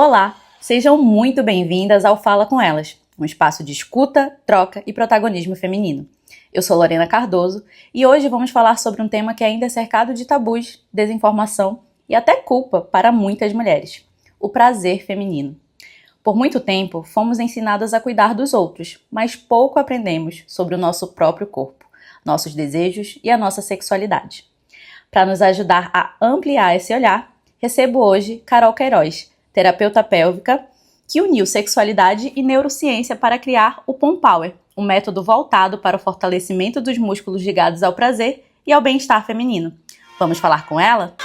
Olá, sejam muito bem-vindas ao Fala Com Elas, um espaço de escuta, troca e protagonismo feminino. Eu sou Lorena Cardoso e hoje vamos falar sobre um tema que ainda é cercado de tabus, desinformação e até culpa para muitas mulheres: o prazer feminino. Por muito tempo, fomos ensinadas a cuidar dos outros, mas pouco aprendemos sobre o nosso próprio corpo, nossos desejos e a nossa sexualidade. Para nos ajudar a ampliar esse olhar, recebo hoje Carol Queiroz, terapeuta pélvica, que uniu sexualidade e neurociência para criar o Pom Power, um método voltado para o fortalecimento dos músculos ligados ao prazer e ao bem-estar feminino. Vamos falar com ela?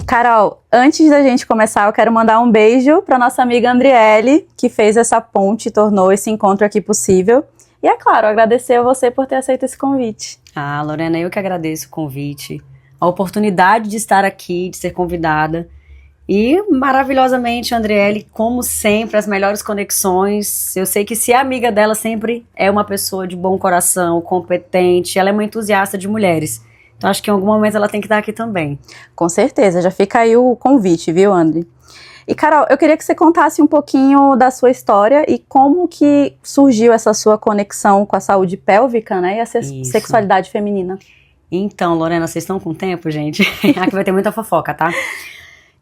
Carol, antes da gente começar, eu quero mandar um beijo para nossa amiga Andriele, que fez essa ponte e tornou esse encontro aqui possível. E é claro, agradecer a você por ter aceito esse convite. Lorena, eu que agradeço o convite, a oportunidade de estar aqui, de ser convidada. E maravilhosamente, Andriele, como sempre, as melhores conexões. Eu sei que se é amiga dela, sempre é uma pessoa de bom coração, competente, ela é uma entusiasta de mulheres. Então acho que em algum momento ela tem que estar aqui também. Com certeza, já fica aí o convite, viu, Andri? E Carol, eu queria que você contasse um pouquinho da sua história e como que surgiu essa sua conexão com a saúde pélvica, né, e a sexualidade feminina. Então, Lorena, vocês estão com tempo, gente? Aqui vai ter muita fofoca, tá?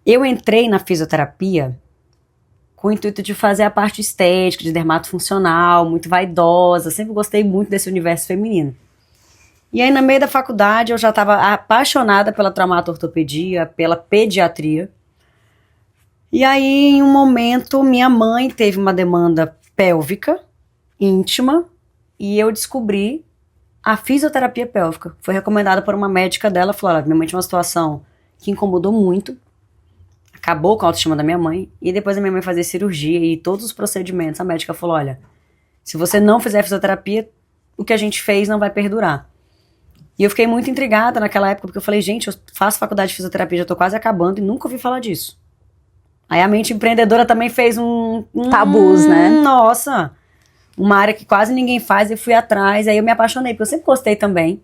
Eu entrei na fisioterapia com o intuito de fazer a parte estética, de dermatofuncional, muito vaidosa, sempre gostei muito desse universo feminino. E aí, no meio da faculdade, eu já estava apaixonada pela traumato-ortopedia, pela pediatria. E aí, em um momento, minha mãe teve uma demanda pélvica, íntima, e eu descobri a fisioterapia pélvica. Foi recomendada por uma médica dela, falou: olha, minha mãe tinha uma situação que incomodou muito, acabou com a autoestima da minha mãe, e depois a minha mãe fazia cirurgia e todos os procedimentos, a médica falou: olha, se você não fizer fisioterapia, o que a gente fez não vai perdurar. E eu fiquei muito intrigada naquela época, porque eu falei: gente, eu faço faculdade de fisioterapia, já tô quase acabando e nunca ouvi falar disso. Aí a mente empreendedora também fez tabus, né? Nossa, uma área que quase ninguém faz, e fui atrás, aí eu me apaixonei, porque eu sempre gostei também,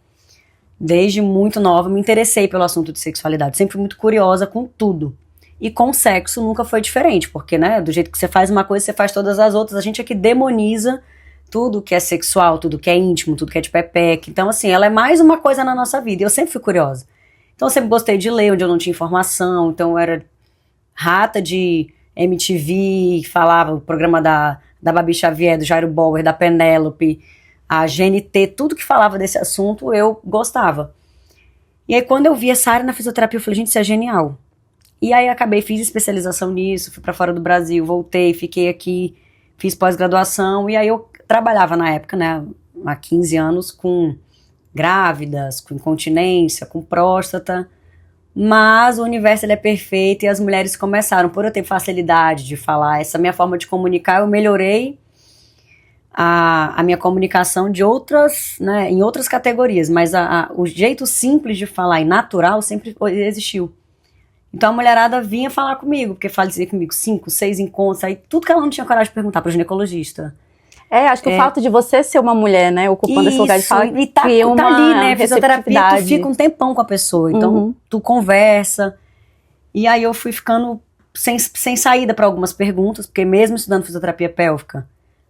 desde muito nova, me interessei pelo assunto de sexualidade, sempre fui muito curiosa com tudo. E com sexo nunca foi diferente, porque, né, do jeito que você faz uma coisa, você faz todas as outras. A gente aqui demoniza tudo que é sexual, tudo que é íntimo, tudo que é de pepeca. Então, assim, ela é mais uma coisa na nossa vida. E eu sempre fui curiosa. Então, eu sempre gostei de ler, onde eu não tinha informação. Então, eu era rata de MTV, falava o programa da Babi Xavier, do Jairo Bauer, da Penélope, a GNT, tudo que falava desse assunto, eu gostava. E aí, quando eu vi essa área na fisioterapia, eu falei: gente, isso é genial. E aí, acabei, fiz especialização nisso, fui pra fora do Brasil, voltei, fiquei aqui, fiz pós-graduação, e aí eu trabalhava na época, né, há 15 anos, com grávidas, com incontinência, com próstata, mas o universo ele é perfeito e as mulheres começaram, por eu ter facilidade de falar, essa minha forma de comunicar, eu melhorei a minha comunicação de outras, né, em outras categorias, mas o jeito simples de falar e natural sempre existiu. Então a mulherada vinha falar comigo, porque fazia comigo 5, 6 encontros, aí tudo que ela não tinha coragem de perguntar para o ginecologista. Acho que o fato de você ser uma mulher, né, ocupando esse lugar de fala, e tá ali, né, fisioterapia, tu fica um tempão com a pessoa, então tu conversa, e aí eu fui ficando sem saída para algumas perguntas, porque mesmo estudando fisioterapia pélvica,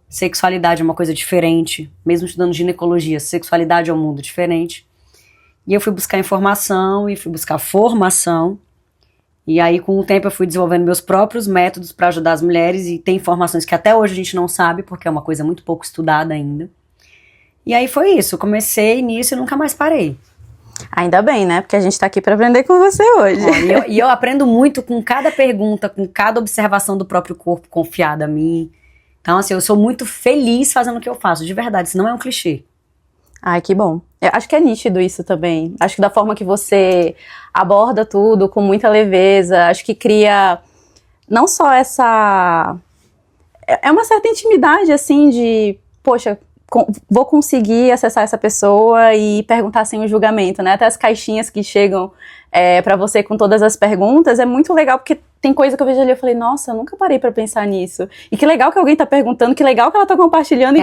sexualidade é uma coisa diferente, mesmo estudando ginecologia, sexualidade é um mundo diferente, e eu fui buscar informação, e fui buscar formação, e aí, com o tempo, eu fui desenvolvendo meus próprios métodos para ajudar as mulheres, e tem informações que até hoje a gente não sabe, porque é uma coisa muito pouco estudada ainda. E aí foi isso, eu comecei nisso e nunca mais parei. Ainda bem, né? Porque a gente tá aqui para aprender com você hoje. E eu aprendo muito com cada pergunta, com cada observação do próprio corpo confiada a mim. Então, assim, eu sou muito feliz fazendo o que eu faço, de verdade, isso não é um clichê. Ai, que bom. Eu acho que é nítido isso também. Acho que da forma que você aborda tudo com muita leveza, acho que cria não só essa... É uma certa intimidade, assim, de... Poxa, vou conseguir acessar essa pessoa e perguntar sem o julgamento, né? Até as caixinhas que chegam pra você com todas as perguntas, é muito legal, porque tem coisa que eu vejo ali, eu falei, nossa, eu nunca parei pra pensar nisso. E que legal que alguém tá perguntando, que legal que ela tá compartilhando,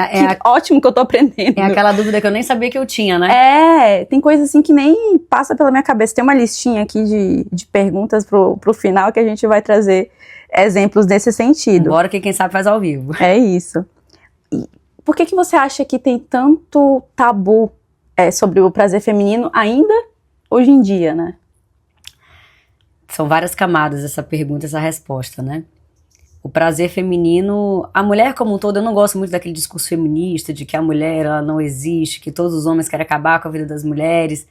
ótimo que eu tô aprendendo. É aquela dúvida que eu nem sabia que eu tinha, né? Tem coisa assim que nem passa pela minha cabeça. Tem uma listinha aqui de perguntas pro final que a gente vai trazer exemplos nesse sentido. Bora que quem sabe faz ao vivo. É isso. E por que você acha que tem tanto tabu sobre o prazer feminino ainda hoje em dia, né? São várias camadas essa pergunta, essa resposta, né? O prazer feminino, a mulher como um todo, eu não gosto muito daquele discurso feminista de que a mulher ela não existe, que todos os homens querem acabar com a vida das mulheres,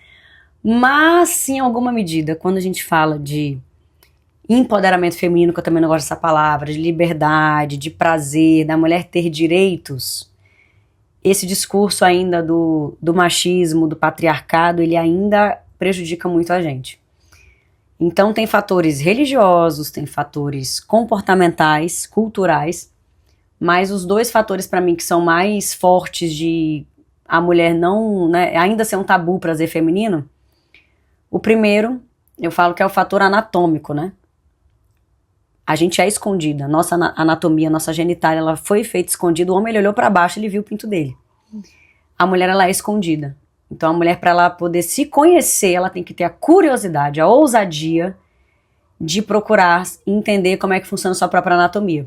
mas sim, em alguma medida, quando a gente fala de empoderamento feminino, que eu também não gosto dessa palavra, de liberdade, de prazer, da mulher ter direitos, esse discurso ainda do machismo, do patriarcado, ele ainda prejudica muito a gente. Então tem fatores religiosos, tem fatores comportamentais, culturais, mas os dois fatores para mim que são mais fortes de a mulher não, né, ainda ser um tabu prazer feminino, o primeiro, eu falo que é o fator anatômico, né? A gente é escondida, nossa anatomia, nossa genitália, ela foi feita escondida, o homem ele olhou para baixo, ele viu o pinto dele. A mulher ela é escondida. Então a mulher, para ela poder se conhecer, ela tem que ter a curiosidade, a ousadia de procurar entender como é que funciona a sua própria anatomia.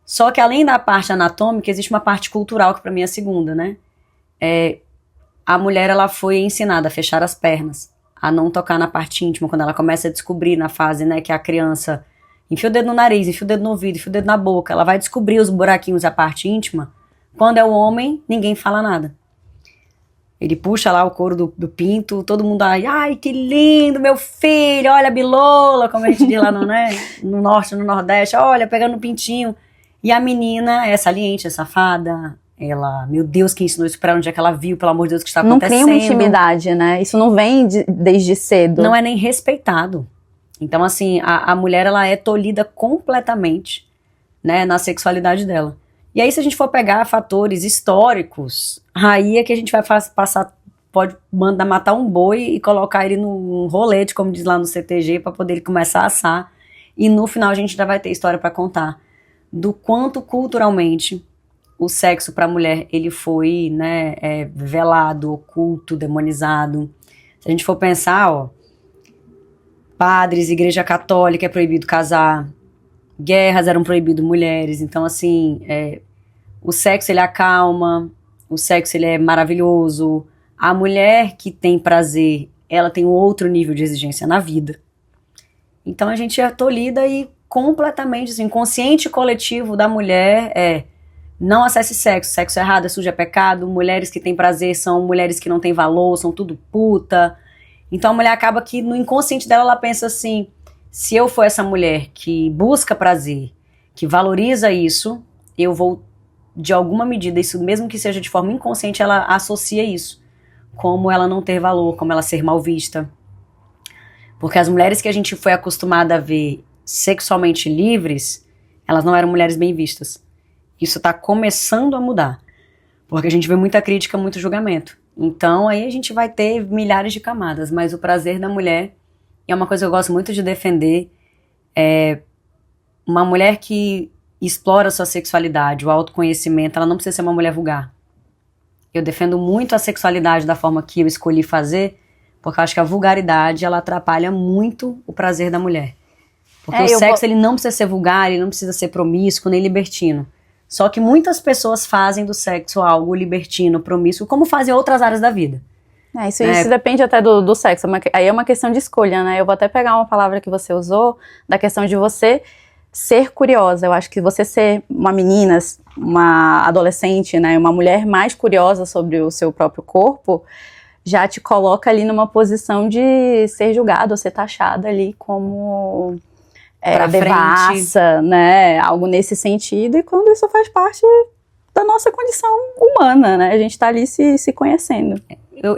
Só que além da parte anatômica, existe uma parte cultural que para mim é a segunda, né? A mulher ela foi ensinada a fechar as pernas, a não tocar na parte íntima, quando ela começa a descobrir na fase, né, que a criança enfia o dedo no nariz, enfia o dedo no ouvido, enfia o dedo na boca, ela vai descobrir os buraquinhos da parte íntima. Quando é o homem, ninguém fala nada. Ele puxa lá o couro do pinto, todo mundo aí, ai, que lindo, meu filho, olha a bilola, como a gente diz lá no, né, no norte, no nordeste, olha, pegando o pintinho. E a menina é saliente, é safada, ela, meu Deus, quem ensinou isso pra ela, onde é que ela viu, pelo amor de Deus, o que está acontecendo. Não cria uma intimidade, né? Isso não vem desde cedo. Não é nem respeitado. Então, assim, a mulher, ela é tolhida completamente, né, na sexualidade dela. E aí, se a gente for pegar fatores históricos, aí é que a gente vai passar, pode matar um boi e colocar ele num rolete, como diz lá no CTG, para poder ele começar a assar. E no final a gente ainda vai ter história para contar do quanto culturalmente o sexo para a mulher ele foi, né, velado, oculto, demonizado. Se a gente for pensar, ó, padres, igreja católica é proibido casar, guerras eram proibidas mulheres, então assim, o sexo ele acalma, o sexo ele é maravilhoso, a mulher que tem prazer, ela tem um outro nível de exigência na vida. Então a gente é tolhida e completamente, assim, consciente coletivo da mulher não acesse sexo, sexo é errado, é sujo, é pecado, mulheres que têm prazer são mulheres que não têm valor, são tudo puta. Então a mulher acaba que no inconsciente dela ela pensa assim, se eu for essa mulher que busca prazer, que valoriza isso, eu vou, de alguma medida, isso mesmo que seja de forma inconsciente, ela associa isso, como ela não ter valor, como ela ser mal vista. Porque as mulheres que a gente foi acostumada a ver sexualmente livres, elas não eram mulheres bem vistas. Isso está começando a mudar, porque a gente vê muita crítica, muito julgamento. Então aí a gente vai ter milhares de camadas, mas o prazer da mulher é uma coisa que eu gosto muito de defender. Uma mulher que explora a sua sexualidade, o autoconhecimento, ela não precisa ser uma mulher vulgar. Eu defendo muito a sexualidade da forma que eu escolhi fazer, porque eu acho que a vulgaridade, ela atrapalha muito o prazer da mulher. Porque o sexo, ele não precisa ser vulgar, ele não precisa ser promíscuo, nem libertino. Só que muitas pessoas fazem do sexo algo libertino, promíscuo, como fazem em outras áreas da vida. Isso depende até do sexo, aí é uma questão de escolha, né? Eu vou até pegar uma palavra que você usou, da questão de você ser curiosa. Eu acho que você ser uma menina, uma adolescente, né, uma mulher mais curiosa sobre o seu próprio corpo, já te coloca ali numa posição de ser julgada ou ser taxada ali como devassa, né, algo nesse sentido, e quando isso faz parte da nossa condição humana, né, a gente tá ali se conhecendo.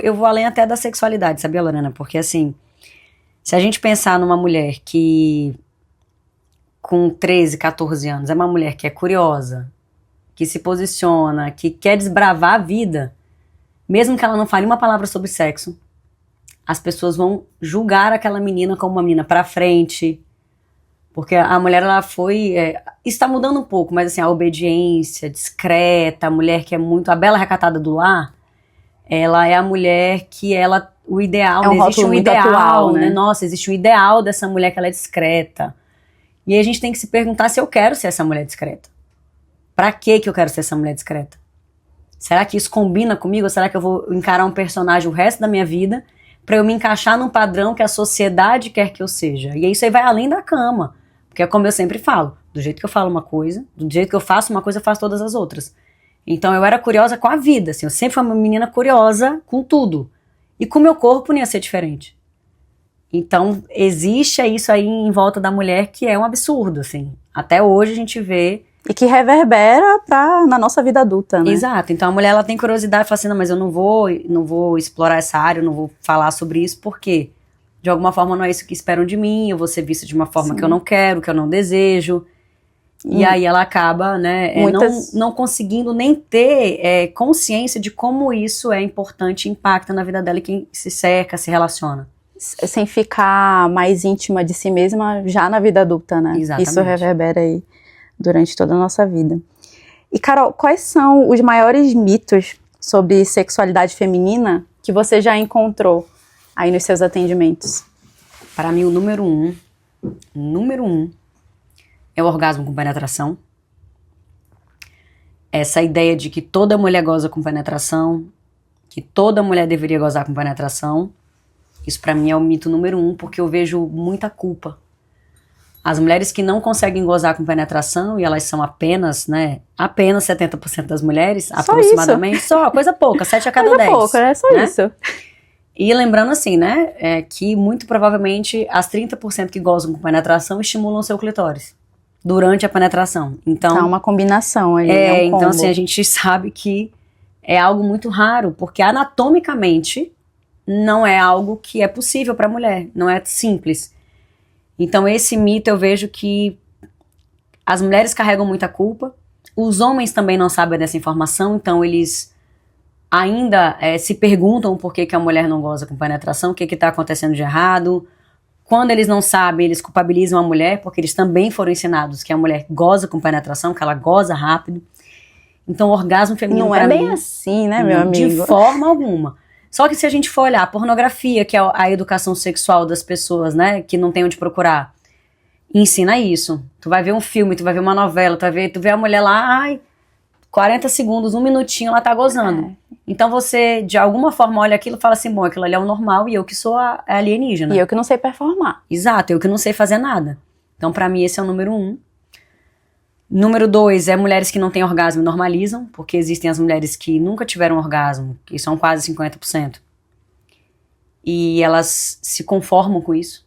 Eu vou além até da sexualidade, sabia, Lorena? Porque assim, se a gente pensar numa mulher que com 13, 14 anos é uma mulher que é curiosa, que se posiciona, que quer desbravar a vida, mesmo que ela não fale uma palavra sobre sexo, as pessoas vão julgar aquela menina como uma menina pra frente, porque a mulher, ela foi, está mudando um pouco, mas assim, a obediência, discreta, a mulher que é muito, a bela recatada do lar, ela é a mulher que ela, o ideal, É um existe rótulo um muito ideal, atual, né? né? Nossa, existe um ideal dessa mulher que ela é discreta. E aí a gente tem que se perguntar se eu quero ser essa mulher discreta. Pra que eu quero ser essa mulher discreta? Será que isso combina comigo? Ou será que eu vou encarar um personagem o resto da minha vida pra eu me encaixar num padrão que a sociedade quer que eu seja? E aí isso aí vai além da cama. Porque é como eu sempre falo, do jeito que eu falo uma coisa, do jeito que eu faço uma coisa, eu faço todas as outras. Então eu era curiosa com a vida, assim, eu sempre fui uma menina curiosa com tudo. E com o meu corpo não ia ser diferente. Então existe isso aí em volta da mulher que é um absurdo, assim. Até hoje a gente vê. E que reverbera na nossa vida adulta, né? Exato, então a mulher, ela tem curiosidade e fala assim, não, mas eu não vou explorar essa área, eu não vou falar sobre isso, porque de alguma forma não é isso que esperam de mim, eu vou ser vista de uma forma Sim. que eu não quero, que eu não desejo. E aí ela acaba, né, não conseguindo nem ter consciência de como isso é importante, impacta na vida dela e quem se cerca, se relaciona. Sem ficar mais íntima de si mesma já na vida adulta, né? Exatamente. Isso reverbera aí durante toda a nossa vida. E, Carol, quais são os maiores mitos sobre sexualidade feminina que você já encontrou aí nos seus atendimentos? Para mim, o número um é o orgasmo com penetração. Essa ideia de que toda mulher goza com penetração, que toda mulher deveria gozar com penetração, isso para mim é o mito número 1, porque eu vejo muita culpa. As mulheres que não conseguem gozar com penetração, e elas são apenas 70% das mulheres, Só aproximadamente, isso? só coisa pouca, 7 a cada 10. Pouco, é só né? isso. E lembrando assim, né, que muito provavelmente as 30% que gozam com penetração estimulam o seu clitóris durante a penetração. Então, Tá uma combinação aí, é um combo. então assim, a gente sabe que é algo muito raro, porque anatomicamente não é algo que é possível para a mulher, não é simples. Então esse mito eu vejo que as mulheres carregam muita culpa, os homens também não sabem dessa informação, então eles ainda se perguntam por que a mulher não goza com penetração, o que está acontecendo de errado. Quando eles não sabem, eles culpabilizam a mulher, porque eles também foram ensinados que a mulher goza com penetração, que ela goza rápido. Então o orgasmo feminino Não é bem assim, né, meu amigo? De forma alguma. Só que se a gente for olhar a pornografia, que é a educação sexual das pessoas, né, que não tem onde procurar, ensina isso. Tu vai ver um filme, tu vai ver uma novela, tu vê a mulher lá, 40 segundos, 1 minutinho, ela tá gozando. Então você, de alguma forma, olha aquilo e fala assim, bom, aquilo ali é o normal e eu que sou a alienígena. E eu que não sei performar. Exato, eu que não sei fazer nada. Então pra mim esse é o número 1. Número 2 é mulheres que não têm orgasmo e normalizam, porque existem as mulheres que nunca tiveram orgasmo, que são quase 50%. E elas se conformam com isso.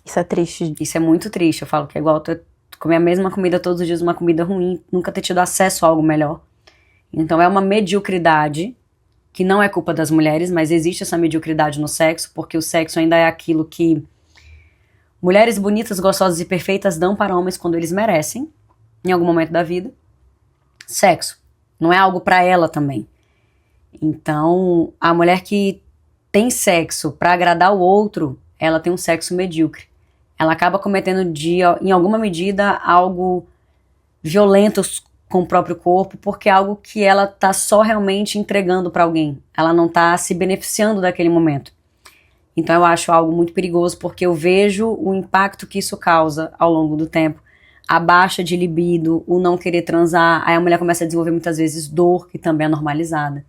Isso é triste. Isso é muito triste. Eu falo que é igual tu comer a mesma comida todos os dias, uma comida ruim, nunca ter tido acesso a algo melhor. Então é uma mediocridade, que não é culpa das mulheres, mas existe essa mediocridade no sexo, porque o sexo ainda é aquilo que mulheres bonitas, gostosas e perfeitas dão para homens quando eles merecem, em algum momento da vida. Sexo. Não é algo para ela também. Então, a mulher que tem sexo para agradar o outro, ela tem um sexo medíocre. Ela acaba cometendo, em alguma medida, algo violento com o próprio corpo, porque é algo que ela tá só realmente entregando para alguém. Ela não tá se beneficiando daquele momento. Então eu acho algo muito perigoso, porque eu vejo o impacto que isso causa ao longo do tempo. A baixa de libido, o não querer transar, aí a mulher começa a desenvolver muitas vezes dor, que também é normalizada.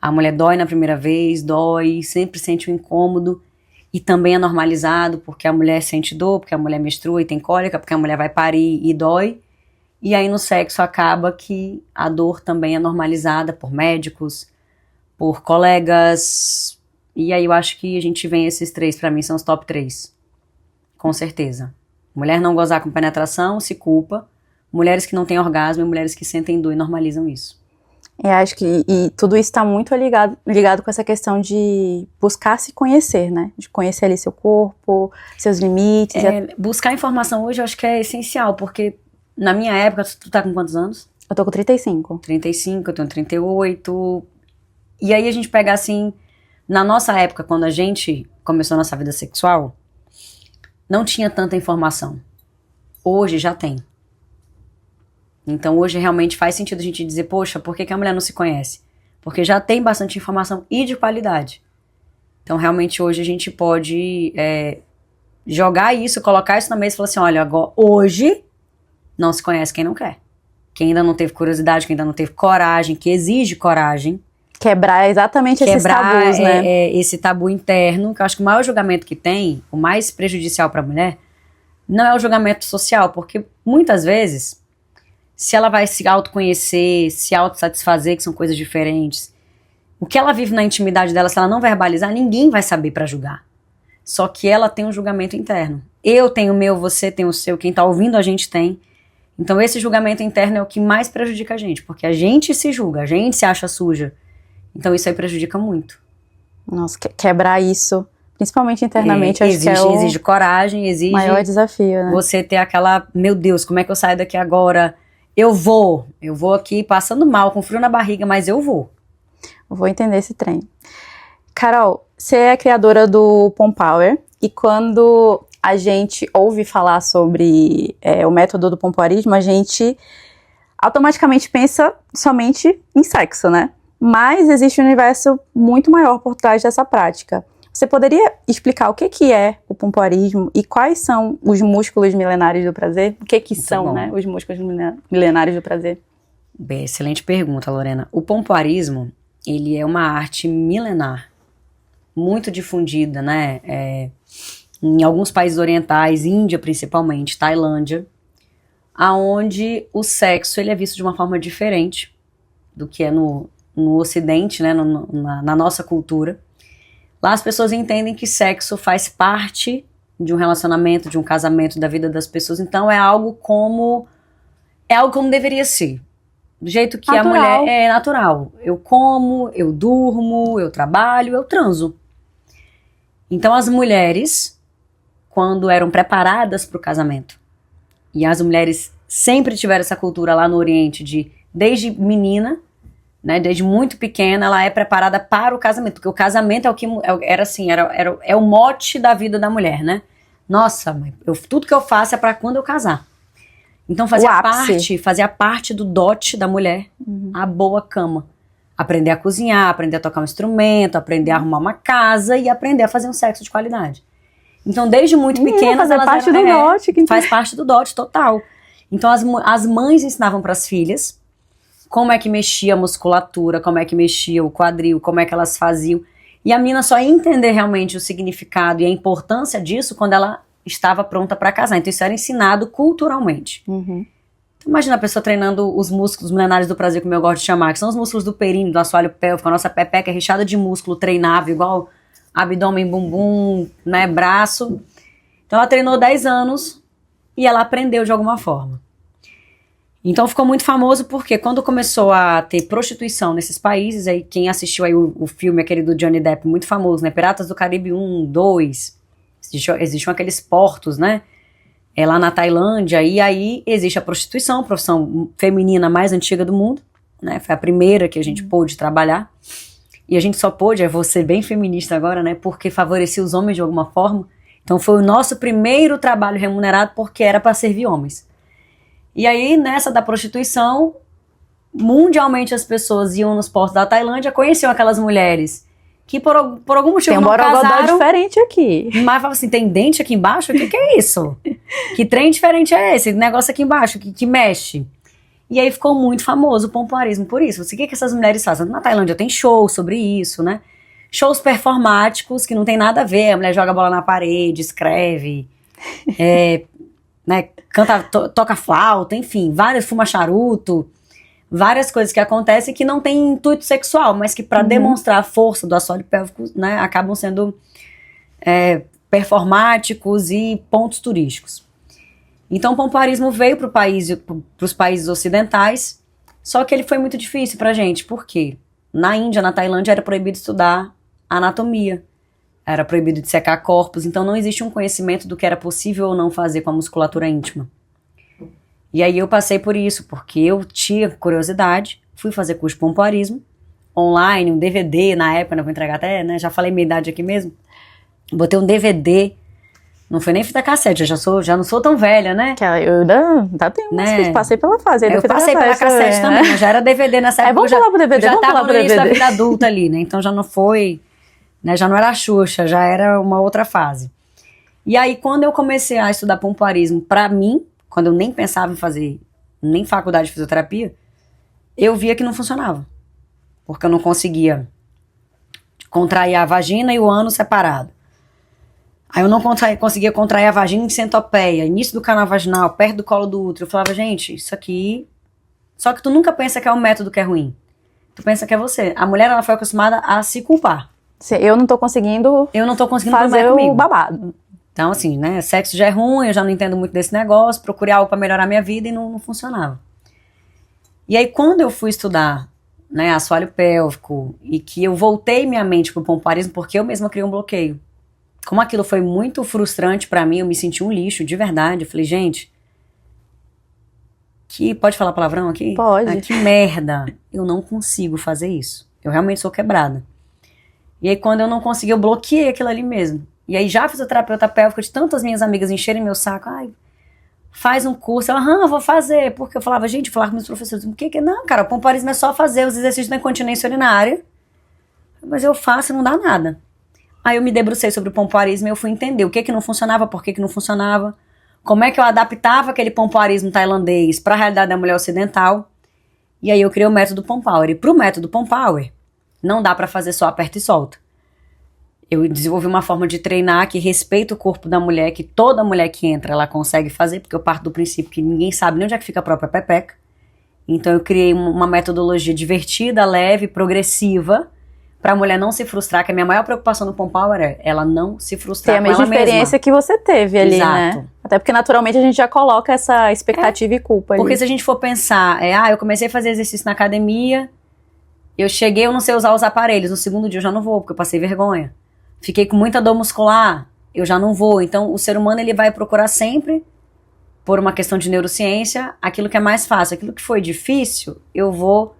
A mulher dói na primeira vez, dói, sempre sente um incômodo, e também é normalizado, porque a mulher sente dor, porque a mulher menstrua e tem cólica, porque a mulher vai parir e dói. E aí no sexo acaba que a dor também é normalizada por médicos, por colegas. E aí eu acho que a gente vem esses 3, pra mim são os top 3. Com certeza. Mulher não gozar com penetração, se culpa. Mulheres que não têm orgasmo e mulheres que sentem dor e normalizam isso. Eu acho que tudo isso está muito ligado com essa questão de buscar se conhecer, né? De conhecer ali seu corpo, seus limites. Buscar informação hoje eu acho que é essencial, porque na minha época, tu tá com quantos anos? Eu tô com 35. 35, eu tenho 38. E aí a gente pega assim, na nossa época, quando a gente começou a nossa vida sexual, não tinha tanta informação. Hoje já tem. Então hoje realmente faz sentido a gente dizer, poxa, por que a mulher não se conhece? Porque já tem bastante informação e de qualidade. Então realmente hoje a gente pode jogar isso, colocar isso na mesa e falar assim, olha, agora, hoje não se conhece quem não quer. Quem ainda não teve curiosidade, quem ainda não teve coragem, que exige coragem. Quebrar exatamente esses tabus, né? Esse tabu interno, que eu acho que o maior julgamento que tem, o mais prejudicial para a mulher, não é o julgamento social, porque muitas vezes, se ela vai se autoconhecer, se autossatisfazer, que são coisas diferentes, o que ela vive na intimidade dela, se ela não verbalizar, ninguém vai saber para julgar. Só que ela tem um julgamento interno. Eu tenho o meu, você tem o seu, quem tá ouvindo a gente tem. Então esse julgamento interno é o que mais prejudica a gente, porque a gente se julga, a gente se acha suja. Então isso aí prejudica muito. Nossa, quebrar isso, principalmente internamente, acho que exige coragem, exige maior desafio, né? Você ter aquela, meu Deus, como é que eu saio daqui agora? Eu vou aqui passando mal, com frio na barriga, mas eu vou. Eu vou entender esse trem. Carol, você é a criadora do Pompower, e quando a gente ouve falar sobre o método do pompoarismo, a gente automaticamente pensa somente em sexo, né? Mas existe um universo muito maior por trás dessa prática. Você poderia explicar o que é o pompoarismo e quais são os músculos milenários do prazer? O que são, né, os músculos milenários do prazer? Bem, excelente pergunta, Lorena. O pompoarismo, ele é uma arte milenar, muito difundida, né? Em alguns países orientais, Índia principalmente, Tailândia, aonde o sexo ele é visto de uma forma diferente do que é no Ocidente, né, na nossa cultura. Lá as pessoas entendem que sexo faz parte de um relacionamento, de um casamento, da vida das pessoas. Então é algo como deveria ser. Do jeito que natural. A mulher é natural. Eu como, eu durmo, eu trabalho, eu transo. Então as mulheres, quando eram preparadas para o casamento, e as mulheres sempre tiveram essa cultura lá no Oriente desde menina, né, desde muito pequena, ela é preparada para o casamento, porque o casamento é o que é o mote da vida da mulher, né? Nossa, mãe, tudo que eu faço é para quando eu casar. Então fazia parte do dote da mulher, a boa cama. Aprender a cozinhar, aprender a tocar um instrumento, aprender a arrumar uma casa e aprender a fazer um sexo de qualidade. Então, desde muito pequenas, elas faz parte do dote total. Então, as mães ensinavam para as filhas como é que mexia a musculatura, como é que mexia o quadril, como é que elas faziam. E a menina só ia entender realmente o significado e a importância disso quando ela estava pronta para casar. Então, isso era ensinado culturalmente. Uhum. Então, imagina a pessoa treinando os músculos milenares do prazer, como eu gosto de chamar, que são os músculos do períneo, do assoalho pélvico. A nossa pepeca é recheada de músculo treinável, igual abdômen, bumbum, né, braço. Então, ela treinou 10 anos e ela aprendeu de alguma forma. Então ficou muito famoso porque quando começou a ter prostituição nesses países, aí quem assistiu aí o filme, aquele do Johnny Depp, muito famoso, né, Piratas do Caribe 1, 2, existiam aqueles portos, né, lá na Tailândia, e aí existe a prostituição, a profissão feminina mais antiga do mundo, né, foi a primeira que a gente pôde trabalhar, e a gente só pôde, eu vou ser bem feminista agora, né, porque favorecia os homens de alguma forma. Então foi o nosso primeiro trabalho remunerado porque era para servir homens. E aí, nessa da prostituição, mundialmente as pessoas iam nos portos da Tailândia, conheciam aquelas mulheres que por algum motivo não casaram. Tem um borogodó diferente aqui. Mas falavam assim, tem dente aqui embaixo? O que é isso? Que trem diferente é esse? Negócio aqui embaixo, que mexe. E aí ficou muito famoso o pompoarismo por isso. O que essas mulheres fazem? Na Tailândia tem shows sobre isso, né? Shows performáticos que não tem nada a ver. A mulher joga a bola na parede, escreve, né, canta, toca flauta, enfim, fuma charuto, várias coisas que acontecem que não tem intuito sexual, mas que para demonstrar a força do assoalho pélvico, né, acabam sendo performáticos e pontos turísticos. Então o pompoarismo veio para os países ocidentais, só que ele foi muito difícil pra gente, por quê? Na Índia, na Tailândia, era proibido estudar anatomia. Era proibido de secar corpos, então não existe um conhecimento do que era possível ou não fazer com a musculatura íntima. E aí eu passei por isso, porque eu tinha curiosidade, fui fazer curso de pompoarismo, online, um DVD na época, não vou entregar até, né, já falei minha idade aqui mesmo, botei um DVD, não foi nem fita cassete, eu já não sou tão velha, né? Eu ainda tenho umas que passei pela fase. Eu passei pela cassete também, né? Já era DVD nessa época. Vamos falar pro DVD, eu já tava no início da vida adulta ali, né? Então já não foi, né? Já não era a Xuxa, já era uma outra fase. E aí quando eu comecei a estudar pompoarismo pra mim, quando eu nem pensava em fazer nem faculdade de fisioterapia, eu via que não funcionava. Porque eu não conseguia contrair a vagina e o ânus separado. Aí eu não conseguia contrair a vagina em centopeia, início do canal vaginal, perto do colo do útero. Eu falava, gente, isso aqui... Só que tu nunca pensa que é o método que é ruim. Tu pensa que é você. A mulher, ela foi acostumada a se culpar. Eu não tô conseguindo fazer o babado. Então, assim, né, sexo já é ruim, eu já não entendo muito desse negócio, procurei algo pra melhorar minha vida e não funcionava. E aí, quando eu fui estudar, né, assoalho pélvico, e que eu voltei minha mente pro pompoarismo, porque eu mesma criei um bloqueio. Como aquilo foi muito frustrante pra mim, eu me senti um lixo, de verdade. Eu falei, gente, pode falar palavrão aqui? Pode. Que merda, eu não consigo fazer isso. Eu realmente sou quebrada. E aí, quando eu não consegui, eu bloqueei aquilo ali mesmo. E aí, já fisioterapeuta pélvica, de tantas minhas amigas encherem meu saco, ai, faz um curso. Eu vou fazer. Porque eu falava, gente, eu falava com meus professores, o que? Não, cara, o pompoarismo é só fazer os exercícios da incontinência urinária. Mas eu faço e não dá nada. Aí eu me debrucei sobre o pompoarismo e eu fui entender o que não funcionava, por que não funcionava, como é que eu adaptava aquele pompoarismo tailandês para a realidade da mulher ocidental. E aí eu criei o método Pompower. E pro método Pompower, não dá para fazer só aperta e solta. Eu desenvolvi uma forma de treinar que respeita o corpo da mulher, que toda mulher que entra, ela consegue fazer, porque eu parto do princípio que ninguém sabe nem onde é que fica a própria pepeca. Então eu criei uma metodologia divertida, leve, progressiva, pra mulher não se frustrar, que a minha maior preocupação no Pompower é ela não se frustrar com ela mesma. Tem a mesma experiência que você teve ali, Exato. Né? Até porque naturalmente a gente já coloca essa expectativa e culpa ali. Porque se a gente for pensar, eu comecei a fazer exercício na academia, eu cheguei, eu não sei usar os aparelhos, no segundo dia eu já não vou, porque eu passei vergonha. Fiquei com muita dor muscular, eu já não vou. Então o ser humano, ele vai procurar sempre, por uma questão de neurociência, aquilo que é mais fácil. Aquilo que foi difícil, eu vou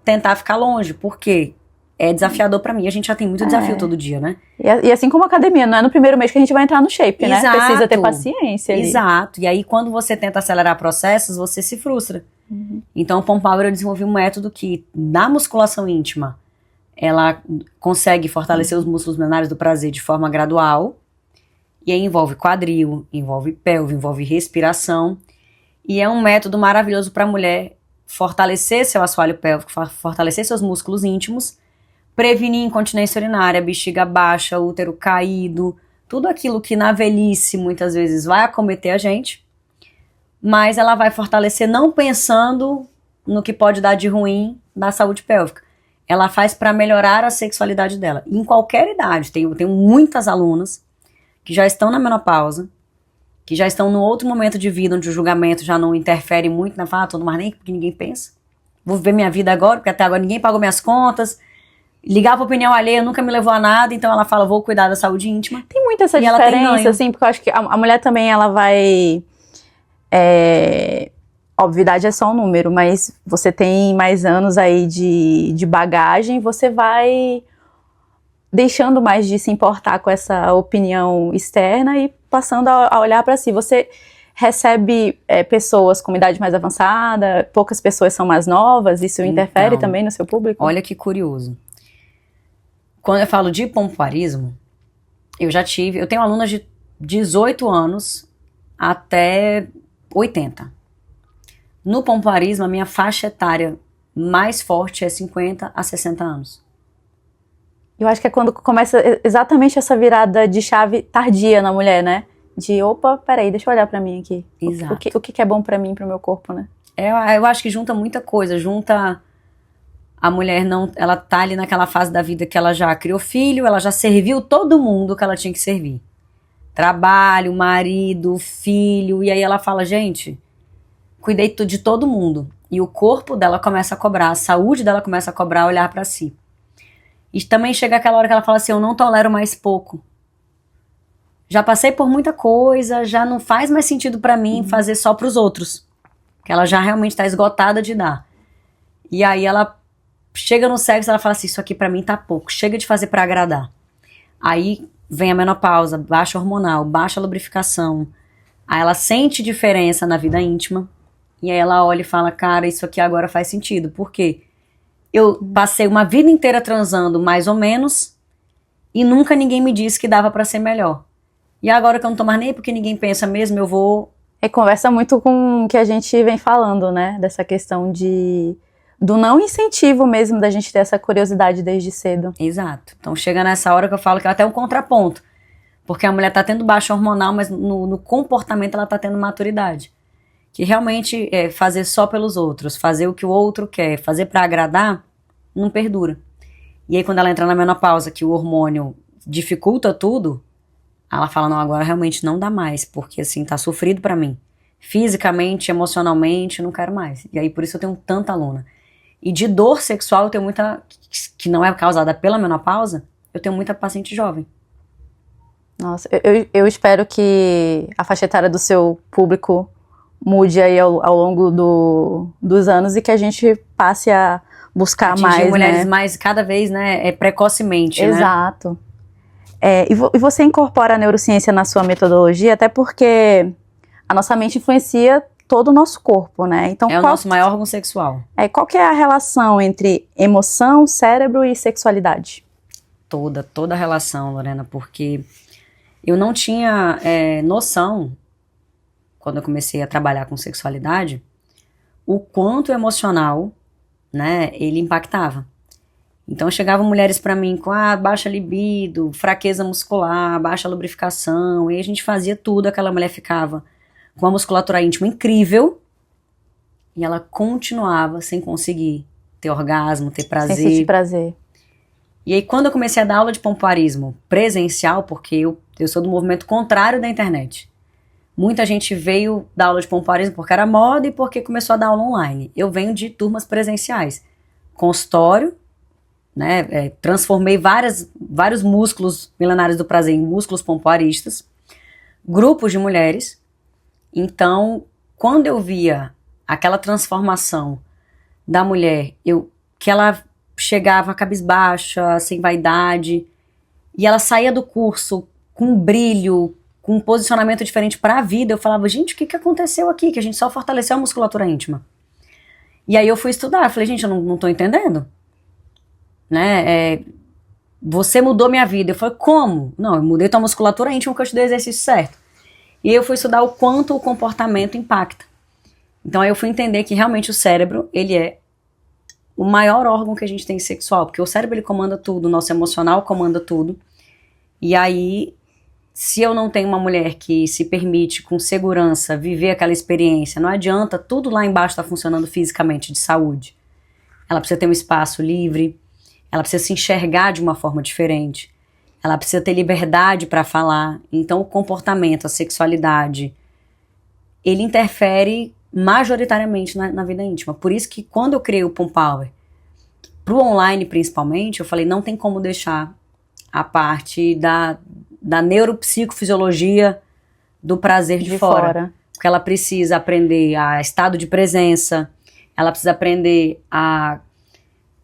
tentar ficar longe, porque é desafiador pra mim. A gente já tem muito desafio todo dia, né? E assim como a academia, não é no primeiro mês que a gente vai entrar no shape, né? Exato. Precisa ter paciência ali. Exato. E aí, quando você tenta acelerar processos, você se frustra. Uhum. Então, o Pompower, eu desenvolvi um método que, na musculação íntima, ela consegue fortalecer os músculos menores do prazer de forma gradual. E aí envolve quadril, envolve pelve, envolve respiração. E é um método maravilhoso pra mulher fortalecer seu assoalho pélvico, fortalecer seus músculos íntimos, prevenir incontinência urinária, bexiga baixa, útero caído, tudo aquilo que na velhice muitas vezes vai acometer a gente, mas ela vai fortalecer não pensando no que pode dar de ruim na saúde pélvica. Ela faz para melhorar a sexualidade dela. Em qualquer idade, tenho muitas alunas que já estão na menopausa, que já estão no outro momento de vida onde o julgamento já não interfere muito na fala, tô mais nem porque ninguém pensa. Vou viver minha vida agora, porque até agora ninguém pagou minhas contas. Ligar pra opinião alheia nunca me levou a nada, então ela fala, vou cuidar da saúde íntima. Tem muita essa diferença, assim, porque eu acho que a mulher também, ela vai... Óbvio, idade é só um número, mas você tem mais anos aí de bagagem, você vai deixando mais de se importar com essa opinião externa e passando a olhar pra si. Você recebe pessoas com idade mais avançada, poucas pessoas são mais novas, isso interfere também no seu público? Olha que curioso. Quando eu falo de pompoarismo, eu tenho alunas de 18 anos até 80. No pompoarismo, a minha faixa etária mais forte é 50 a 60 anos. Eu acho que é quando começa exatamente essa virada de chave tardia na mulher, né? De, opa, peraí, deixa eu olhar pra mim aqui. Exato. O que é bom pra mim, pro meu corpo, né? Eu acho que junta muita coisa, junta... A mulher ela tá ali naquela fase da vida que ela já criou filho, ela já serviu todo mundo que ela tinha que servir. Trabalho, marido, filho, e aí ela fala, gente, cuidei de todo mundo. E o corpo dela começa a cobrar, a saúde dela começa a cobrar, olhar pra si. E também chega aquela hora que ela fala assim, eu não tolero mais pouco. Já passei por muita coisa, já não faz mais sentido pra mim fazer só pros outros. que ela já realmente tá esgotada de dar. E aí ela chega no sexo, ela fala assim, isso aqui pra mim tá pouco, chega de fazer pra agradar. Aí vem a menopausa, baixa hormonal, baixa lubrificação. Aí ela sente diferença na vida íntima. E aí ela olha e fala, cara, isso aqui agora faz sentido. Por quê? Eu passei uma vida inteira transando mais ou menos e nunca ninguém me disse que dava pra ser melhor. E agora que eu não tô mais nem porque ninguém pensa mesmo, eu vou... Conversa muito com o que a gente vem falando, né? Dessa questão do não incentivo mesmo da gente ter essa curiosidade desde cedo. Exato. Então chega nessa hora que eu falo que é até um contraponto. Porque a mulher tá tendo baixa hormonal, mas no comportamento ela tá tendo maturidade. Que realmente é fazer só pelos outros, fazer o que o outro quer, fazer pra agradar, não perdura. E aí quando ela entra na menopausa, que o hormônio dificulta tudo, ela fala, não, agora realmente não dá mais, porque assim, tá sofrido pra mim. Fisicamente, emocionalmente, não quero mais. E aí por isso eu tenho tanta aluna. E de dor sexual eu tenho muita, que não é causada pela menopausa, eu tenho muita paciente jovem. Nossa, eu espero que a faixa etária do seu público mude aí ao longo dos anos e que a gente passe a buscar atingir mais, mulheres, né? mais cada vez, né, precocemente, Exato. E você incorpora a neurociência na sua metodologia, até porque a nossa mente influencia todo o nosso corpo, né? Então, o nosso maior órgão sexual. Qual que é a relação entre emoção, cérebro e sexualidade? Toda a relação, Lorena, porque eu não tinha noção, quando eu comecei a trabalhar com sexualidade, o quanto emocional, né, ele impactava. Então chegavam mulheres pra mim com baixa libido, fraqueza muscular, baixa lubrificação, e a gente fazia tudo, aquela mulher ficava com uma musculatura íntima incrível, e ela continuava sem conseguir ter orgasmo, ter prazer. Sem sentir prazer. E aí quando eu comecei a dar aula de pompoarismo presencial, porque eu sou do movimento contrário da internet. Muita gente veio dar aula de pompoarismo porque era moda e porque começou a dar aula online. Eu venho de turmas presenciais. Consultório, né, transformei vários músculos milenares do prazer em músculos pompoaristas, grupos de mulheres. Então, quando eu via aquela transformação da mulher, que ela chegava cabisbaixa, sem vaidade, e ela saía do curso com brilho, com um posicionamento diferente para a vida, eu falava, gente, o que aconteceu aqui? Que a gente só fortaleceu a musculatura íntima. E aí eu fui estudar, eu falei, gente, eu não tô entendendo. Né? Você mudou minha vida. Eu falei, como? Não, eu mudei tua musculatura íntima porque eu te dei o exercício certo. E aí eu fui estudar o quanto o comportamento impacta. Então aí eu fui entender que realmente o cérebro, ele é o maior órgão que a gente tem sexual, porque o cérebro ele comanda tudo, o nosso emocional comanda tudo. E aí, se eu não tenho uma mulher que se permite com segurança viver aquela experiência, não adianta, tudo lá embaixo tá funcionando fisicamente, de saúde. Ela precisa ter um espaço livre, ela precisa se enxergar de uma forma diferente, ela precisa ter liberdade para falar. Então o comportamento, a sexualidade, ele interfere majoritariamente na vida íntima. Por isso que quando eu criei o Pompower, pro online principalmente, eu falei, não tem como deixar a parte da neuropsicofisiologia do prazer de fora. Porque ela precisa aprender a estado de presença, ela precisa aprender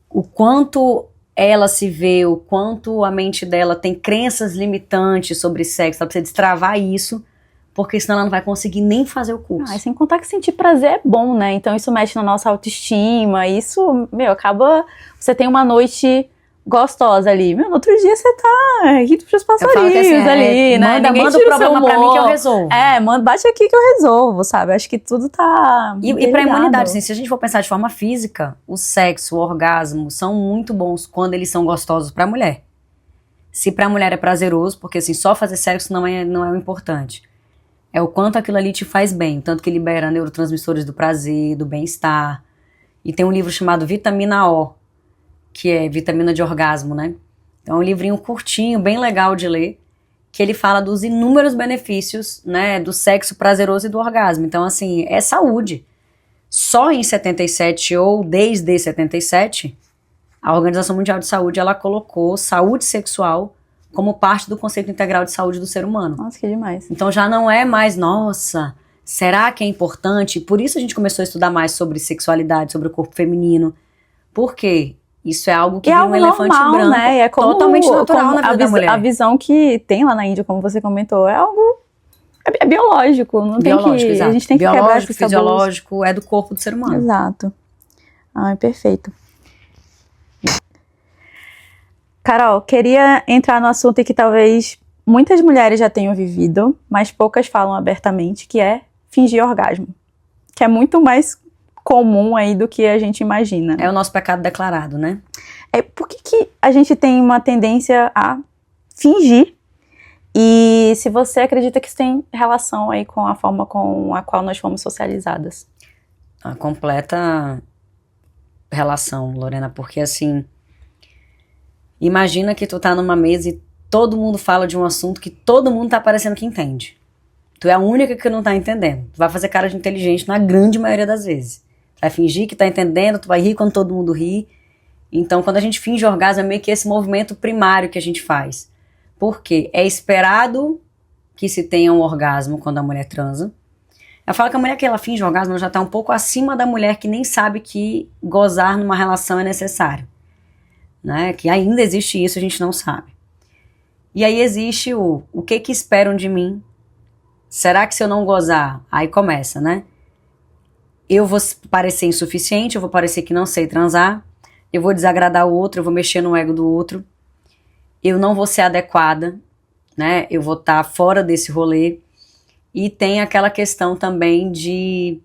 o quanto ela se vê, o quanto a mente dela tem crenças limitantes sobre sexo, ela precisa destravar isso, porque senão ela não vai conseguir nem fazer o curso. E sem contar que sentir prazer é bom, né? Então isso mexe na nossa autoestima, isso, acaba... Você tem uma noite gostosa ali. No outro dia você tá rindo pros passarinhos assim, né? Manda o problema pra mim que eu resolvo. Bate aqui que eu resolvo, sabe? Acho que tudo tá... E pra imunidade, assim, se a gente for pensar de forma física, o sexo, o orgasmo são muito bons quando eles são gostosos pra mulher. Se pra mulher é prazeroso, porque assim, só fazer sexo não é o importante. É o quanto aquilo ali te faz bem, tanto que libera neurotransmissores do prazer, do bem-estar. E tem um livro chamado Vitamina O, que é vitamina de orgasmo, né? Então é um livrinho curtinho, bem legal de ler, que ele fala dos inúmeros benefícios, né, do sexo prazeroso e do orgasmo. Então, assim, é saúde. Só em 77, ou desde 77, a Organização Mundial de Saúde, ela colocou saúde sexual como parte do conceito integral de saúde do ser humano. Nossa, que demais. Então já não é mais, nossa, Será que é importante? Por isso a gente começou a estudar mais sobre sexualidade, sobre o corpo feminino. Por quê? Isso é algo que é vira algo um elefante normal, branco, né? É como, totalmente natural como na vida da mulher. A visão que tem lá na Índia, como você comentou, é algo biológico. Não Biológico, tem que, exato. A gente tem que quebrar Biológico, esses tabus. fisiológico, é do corpo do ser humano. Exato. Ai, perfeito. Carol, queria entrar no assunto que talvez muitas mulheres já tenham vivido, mas poucas falam abertamente, que é fingir orgasmo. Que é muito mais comum aí do que a gente imagina. É o nosso pecado declarado, né? Por que a gente tem uma tendência a fingir? E se você acredita que isso tem relação aí com a forma com a qual nós fomos socializadas? A completa relação, Lorena, porque assim, imagina que tu tá numa mesa e todo mundo fala de um assunto que todo mundo tá parecendo que entende. Tu é a única que não tá entendendo. Tu vai fazer cara de inteligente na grande maioria das vezes. Tu vai fingir que tá entendendo, tu vai rir quando todo mundo ri. Então, quando a gente finge orgasmo, é meio que esse movimento primário que a gente faz. Por quê? É esperado que se tenha um orgasmo quando a mulher transa. Eu falo que a mulher que ela finge orgasmo, ela já tá um pouco acima da mulher que nem sabe que gozar numa relação é necessário. Né? Que ainda existe isso, a gente não sabe. E aí existe o que esperam de mim? Será que se eu não gozar? Aí começa, né? Eu vou parecer insuficiente, eu vou parecer que não sei transar, eu vou desagradar o outro, eu vou mexer no ego do outro, eu não vou ser adequada, né? Eu vou estar fora desse rolê. E tem aquela questão também de...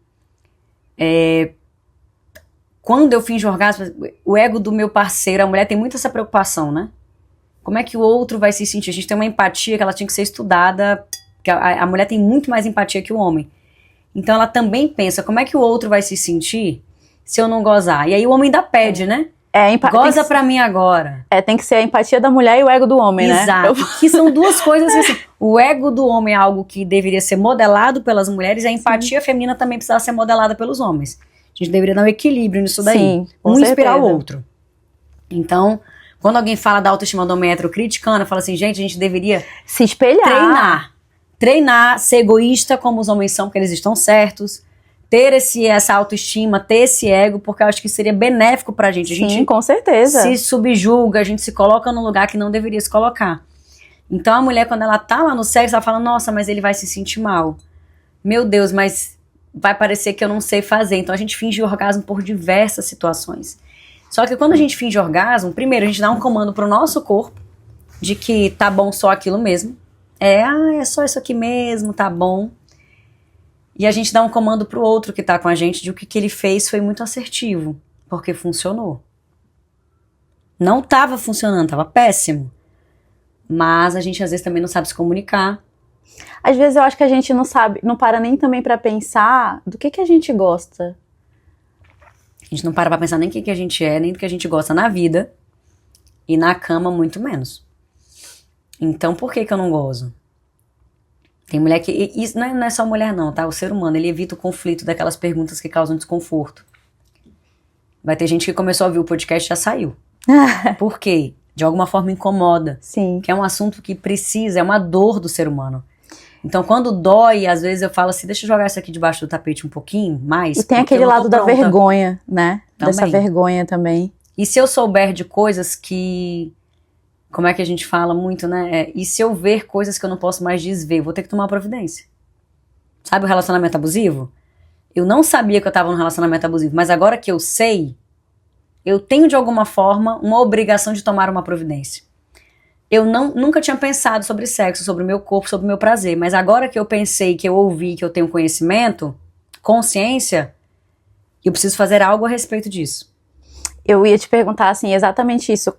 quando eu finjo orgasmo, o ego do meu parceiro, a mulher tem muito essa preocupação, né? Como é que o outro vai se sentir? A gente tem uma empatia que ela tinha que ser estudada, que a mulher tem muito mais empatia que o homem. Então ela também pensa, como é que o outro vai se sentir se eu não gozar? E aí o homem ainda pede, né? Goza pra mim agora. Tem que ser a empatia da mulher e o ego do homem, né? Exato. Que são duas coisas assim. O ego do homem é algo que deveria ser modelado pelas mulheres, e a empatia feminina também precisa ser modelada pelos homens. A gente deveria dar um equilíbrio nisso daí. Sim, com um certeza. Inspirar o outro. Então, quando alguém fala da autoestima do homem hétero criticando, eu falo assim, gente, a gente deveria se espelhar. Treinar, ser egoísta como os homens são, porque eles estão certos. Ter essa autoestima, ter esse ego, porque eu acho que seria benéfico pra gente. A gente Sim, com certeza. Se subjuga, a gente se coloca num lugar que não deveria se colocar. Então a mulher, quando ela tá lá no sexo, ela fala, nossa, mas ele vai se sentir mal. Meu Deus, mas vai parecer que eu não sei fazer. Então a gente finge orgasmo por diversas situações. Só que quando a gente finge orgasmo, primeiro a gente dá um comando pro nosso corpo, de que tá bom só aquilo mesmo. É só isso aqui mesmo, tá bom. E a gente dá um comando pro outro que tá com a gente de que ele fez foi muito assertivo, porque funcionou. Não tava funcionando, tava péssimo. Mas a gente às vezes também não sabe se comunicar. Às vezes eu acho que a gente não sabe, não para nem também pra pensar do que a gente gosta. A gente não para pra pensar nem o que a gente é, nem do que a gente gosta na vida. E na cama, muito menos. Então, por que eu não gozo? Tem mulher que... Isso não é só mulher não, tá? O ser humano, ele evita o conflito daquelas perguntas que causam desconforto. Vai ter gente que começou a ouvir o podcast e já saiu. Por quê? De alguma forma incomoda. Sim. Que é um assunto que precisa, é uma dor do ser humano. Então, quando dói, às vezes eu falo assim, deixa eu jogar isso aqui debaixo do tapete um pouquinho mais. E tem aquele lado da vergonha, né? Também. Dessa vergonha também. E se eu souber de coisas que... Como é que a gente fala muito, né? E se eu ver coisas que eu não posso mais desver, vou ter que tomar providência. Sabe o relacionamento abusivo? Eu não sabia que eu estava num relacionamento abusivo, mas agora que eu sei, eu tenho de alguma forma uma obrigação de tomar uma providência. Eu nunca tinha pensado sobre sexo, sobre o meu corpo, sobre o meu prazer, mas agora que eu pensei, que eu ouvi, que eu tenho conhecimento, consciência, eu preciso fazer algo a respeito disso. Eu ia te perguntar, assim, exatamente isso.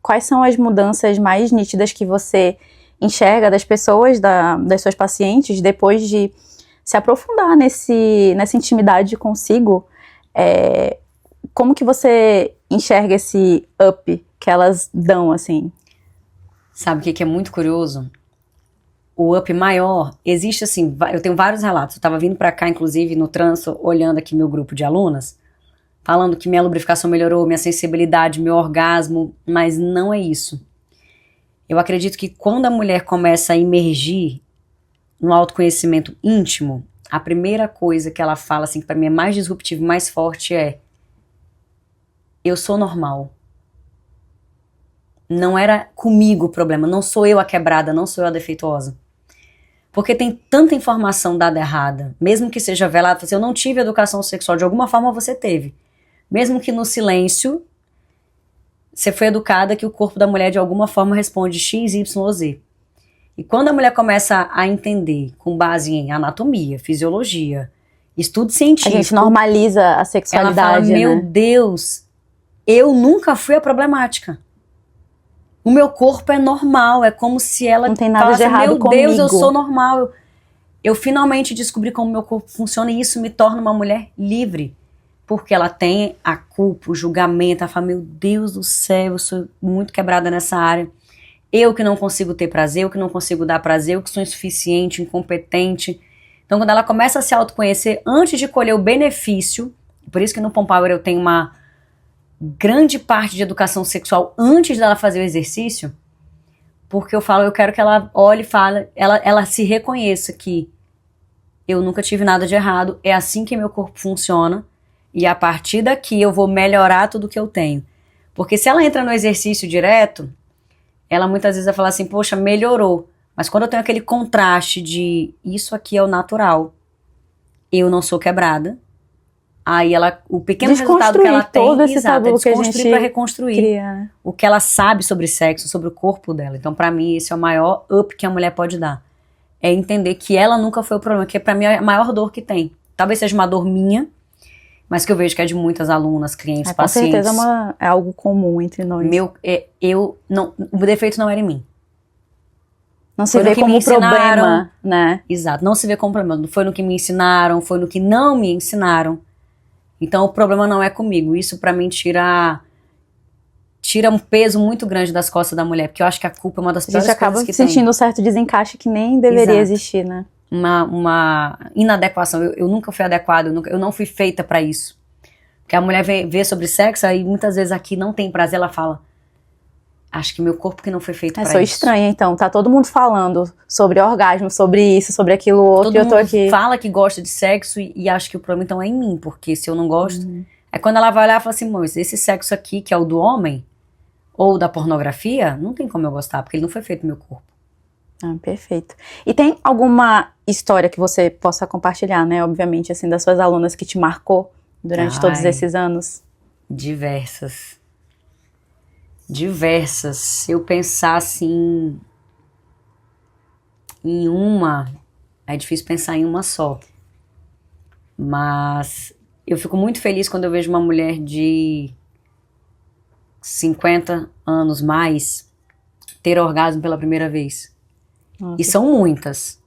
Quais são as mudanças mais nítidas que você enxerga das pessoas, das suas pacientes, depois de se aprofundar nessa intimidade consigo? Como que você enxerga esse up que elas dão, assim? Sabe o que é muito curioso? O up maior, existe assim, eu tenho vários relatos. Eu estava vindo para cá, inclusive, no trânsito, olhando aqui meu grupo de alunas, falando que minha lubrificação melhorou, minha sensibilidade, meu orgasmo, mas não é isso. Eu acredito que quando a mulher começa a imergir no autoconhecimento íntimo, a primeira coisa que ela fala, assim, que pra mim é mais disruptiva e mais forte é: eu sou normal. Não era comigo o problema, não sou eu a quebrada, não sou eu a defeituosa. Porque tem tanta informação dada errada, mesmo que seja velada, assim, eu não tive educação sexual, de alguma forma você teve. Mesmo que no silêncio, você foi educada que o corpo da mulher de alguma forma responde X, Y, Z. E quando a mulher começa a entender, com base em anatomia, fisiologia, estudo científico... A gente normaliza a ela sexualidade, fala, meu né? Deus, eu nunca fui a problemática. O meu corpo é normal, é como se ela Não tem nada de falasse, errado meu comigo. Deus, eu sou normal. Eu finalmente descobri como meu corpo funciona e isso me torna uma mulher livre. Porque ela tem a culpa, o julgamento, ela fala, meu Deus do céu, eu sou muito quebrada nessa área. Eu que não consigo ter prazer, eu que não consigo dar prazer, eu que sou insuficiente, incompetente. Então quando ela começa a se autoconhecer, antes de colher o benefício, por isso que no Pom Power eu tenho uma grande parte de educação sexual antes dela fazer o exercício, porque eu falo, eu quero que ela olhe e fale, ela se reconheça que eu nunca tive nada de errado, é assim que meu corpo funciona, e a partir daqui eu vou melhorar tudo que eu tenho. Porque se ela entra no exercício direto, ela muitas vezes vai falar assim, poxa, melhorou. Mas quando eu tenho aquele contraste de isso aqui é o natural, eu não sou quebrada, aí ela, o pequeno resultado que ela tem, todo esse exato, é tabu que a desconstruir gente para reconstruir cria. o que ela sabe sobre sexo, sobre o corpo dela. Então, pra mim, esse é o maior up que a mulher pode dar. É entender que ela nunca foi o problema, que pra mim é a maior dor que tem. Talvez seja uma dor minha, mas que eu vejo que é de muitas alunas, clientes, Com pacientes. certeza é algo comum entre nós. O defeito não era em mim. Não se Foi no vê que como me ensinaram. problema, né? Exato, não se vê como problema. Foi no que me ensinaram, foi no que não me ensinaram. Então, o problema não é comigo. Isso pra mim tira um peso muito grande das costas da mulher, porque eu acho que a culpa é uma das A piores gente acaba coisas que tem. sentindo um certo desencaixe que nem deveria Exato. existir, né? Uma inadequação. Eu nunca fui adequada, eu não fui feita pra isso. Porque a mulher vê sobre sexo, aí muitas vezes aqui não tem prazer, ela fala, acho que meu corpo que não foi feito pra isso. Sou estranha, então. Tá todo mundo falando sobre orgasmo, sobre isso, sobre aquilo outro, Todo e eu tô mundo aqui. fala que gosta de sexo e acha que o problema então é em mim, porque se eu não gosto... É quando ela vai olhar e fala assim, mas esse sexo aqui, que é o do homem, ou da pornografia, não tem como eu gostar, porque ele não foi feito no meu corpo. Ah, perfeito. E tem alguma história que você possa compartilhar, né? Obviamente, assim, das suas alunas que te marcou durante todos esses anos? Diversas. Se eu pensar assim em uma, é difícil pensar em uma só. Mas eu fico muito feliz quando eu vejo uma mulher de 50 anos mais ter orgasmo pela primeira vez. Nossa. E são muitas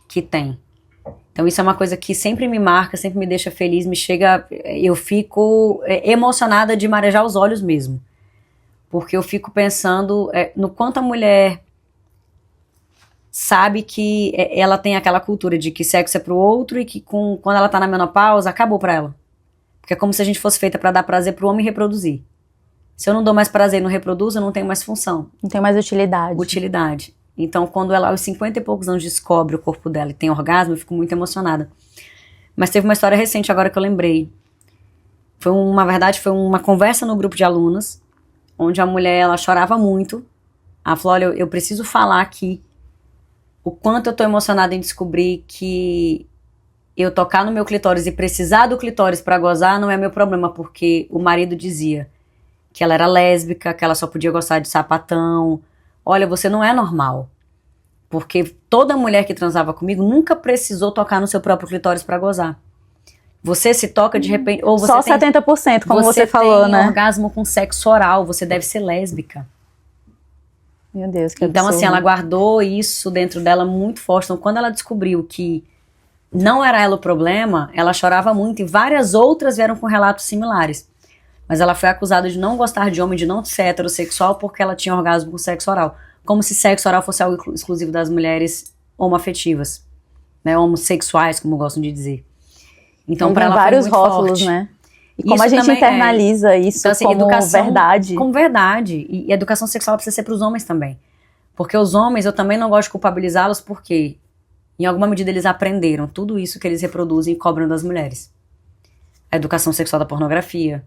que tem. Então isso é uma coisa que sempre me marca, sempre me deixa feliz, eu fico emocionada de marejar os olhos mesmo. Porque eu fico pensando no quanto a mulher sabe que ela tem aquela cultura de que sexo é pro outro e que quando ela tá na menopausa, acabou pra ela. Porque é como se a gente fosse feita pra dar prazer pro homem reproduzir. Se eu não dou mais prazer e não reproduzo, eu não tenho mais função. Não tem mais utilidade. Então, quando ela, aos 50 e poucos anos, descobre o corpo dela e tem orgasmo, eu fico muito emocionada. Mas teve uma história recente agora que eu lembrei. Foi uma conversa no grupo de alunas, onde a mulher, ela chorava muito. Ela falou, olha, eu preciso falar aqui o quanto eu tô emocionada em descobrir que eu tocar no meu clitóris e precisar do clitóris pra gozar não é meu problema, porque o marido dizia que ela era lésbica, que ela só podia gostar de sapatão. Olha, você não é normal. Porque toda mulher que transava comigo nunca precisou tocar no seu próprio clitóris pra gozar. Você se toca de repente... Ou você Só 70%, como você falou, né? Você tem orgasmo com sexo oral, você deve ser lésbica. Meu Deus, que Então, absurdo. assim, ela guardou isso dentro dela muito forte. Então, quando ela descobriu que não era ela o problema, ela chorava muito. E várias outras vieram com relatos similares. Mas ela foi acusada de não gostar de homem, de não ser heterossexual, porque ela tinha orgasmo com sexo oral. Como se sexo oral fosse algo exclusivo das mulheres homoafetivas, né? Homossexuais, como gostam de dizer. Então, para ela vários foi muito rótulos, forte. né? E como Isso a gente também internaliza isso então, assim, como educação, verdade. como verdade. E educação sexual precisa ser para os homens também. Porque os homens, eu também não gosto de culpabilizá-los, porque Em alguma medida eles aprenderam tudo isso que eles reproduzem e cobram das mulheres. A educação sexual da pornografia,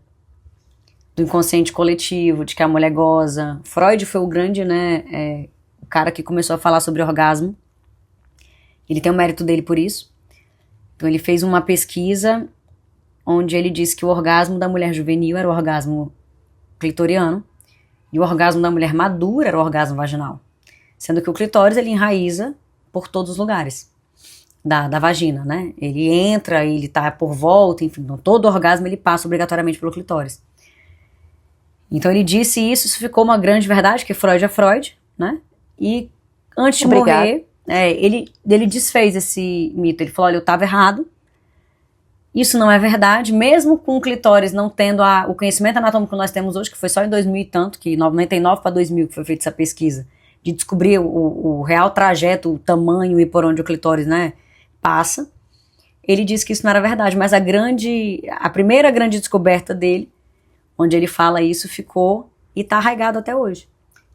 do inconsciente coletivo, de que a mulher goza. Freud foi o grande, né, o cara que começou a falar sobre orgasmo. Ele tem o mérito dele por isso. Então ele fez uma pesquisa onde ele disse que o orgasmo da mulher juvenil era o orgasmo clitoriano e o orgasmo da mulher madura era o orgasmo vaginal. Sendo que o clitóris ele enraiza por todos os lugares da vagina, né? Ele entra, ele tá por volta, enfim, então todo orgasmo ele passa obrigatoriamente pelo clitóris. Então ele disse isso ficou uma grande verdade, que Freud é Freud, né? E antes de morrer, ele desfez esse mito. Ele falou, olha, eu estava errado, isso não é verdade, mesmo com o clitóris não tendo o conhecimento anatômico que nós temos hoje, que foi só em 2000 e tanto, que 99 para 2000 que foi feita essa pesquisa, de descobrir o real trajeto, o tamanho e por onde o clitóris, né, passa. Ele disse que isso não era verdade, mas a primeira grande descoberta dele, onde ele fala isso, ficou e está arraigado até hoje.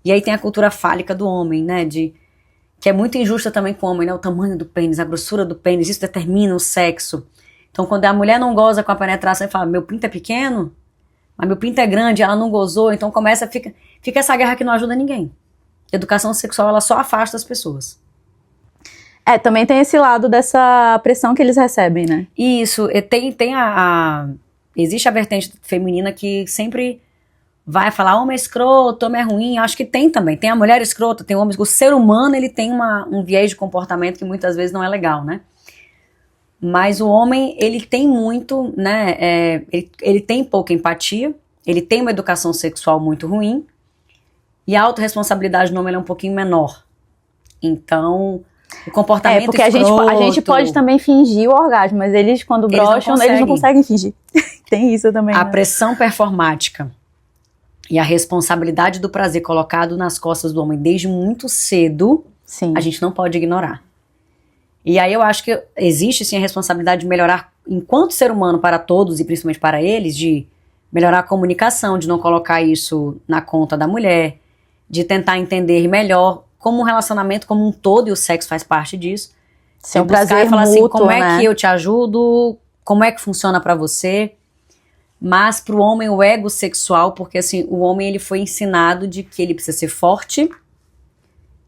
E aí tem a cultura fálica do homem, né, que é muito injusta também com o homem, né, o tamanho do pênis, a grossura do pênis, isso determina o sexo. Então quando a mulher não goza com a penetração e fala, meu pinto é pequeno, mas meu pinto é grande, ela não gozou, então fica essa guerra que não ajuda ninguém. Educação sexual, ela só afasta as pessoas. Também tem esse lado dessa pressão que eles recebem, né? Isso, existe a vertente feminina que sempre vai falar, homem é escroto, homem é ruim. Acho que tem também, tem a mulher escrota, tem o homem. O ser humano, ele tem um viés de comportamento que muitas vezes não é legal, né? Mas o homem, ele tem muito, né, ele tem pouca empatia, ele tem uma educação sexual muito ruim, e a autorresponsabilidade no homem é um pouquinho menor. Então, o comportamento porque escroto, a gente pode também fingir o orgasmo, mas eles, quando brocham, eles não conseguem fingir. Tem isso também. A pressão performática e a responsabilidade do prazer colocado nas costas do homem desde muito cedo, sim, a gente não pode ignorar. E aí eu acho que existe sim a responsabilidade de melhorar enquanto ser humano para todos e principalmente para eles, de melhorar a comunicação, de não colocar isso na conta da mulher, de tentar entender melhor como um relacionamento como um todo, e o sexo faz parte disso. Ser um prazer e falar mútuo, assim, como né? é que eu te ajudo, como é que funciona pra você. Mas pro homem o ego sexual, porque assim, o homem ele foi ensinado de que ele precisa ser forte,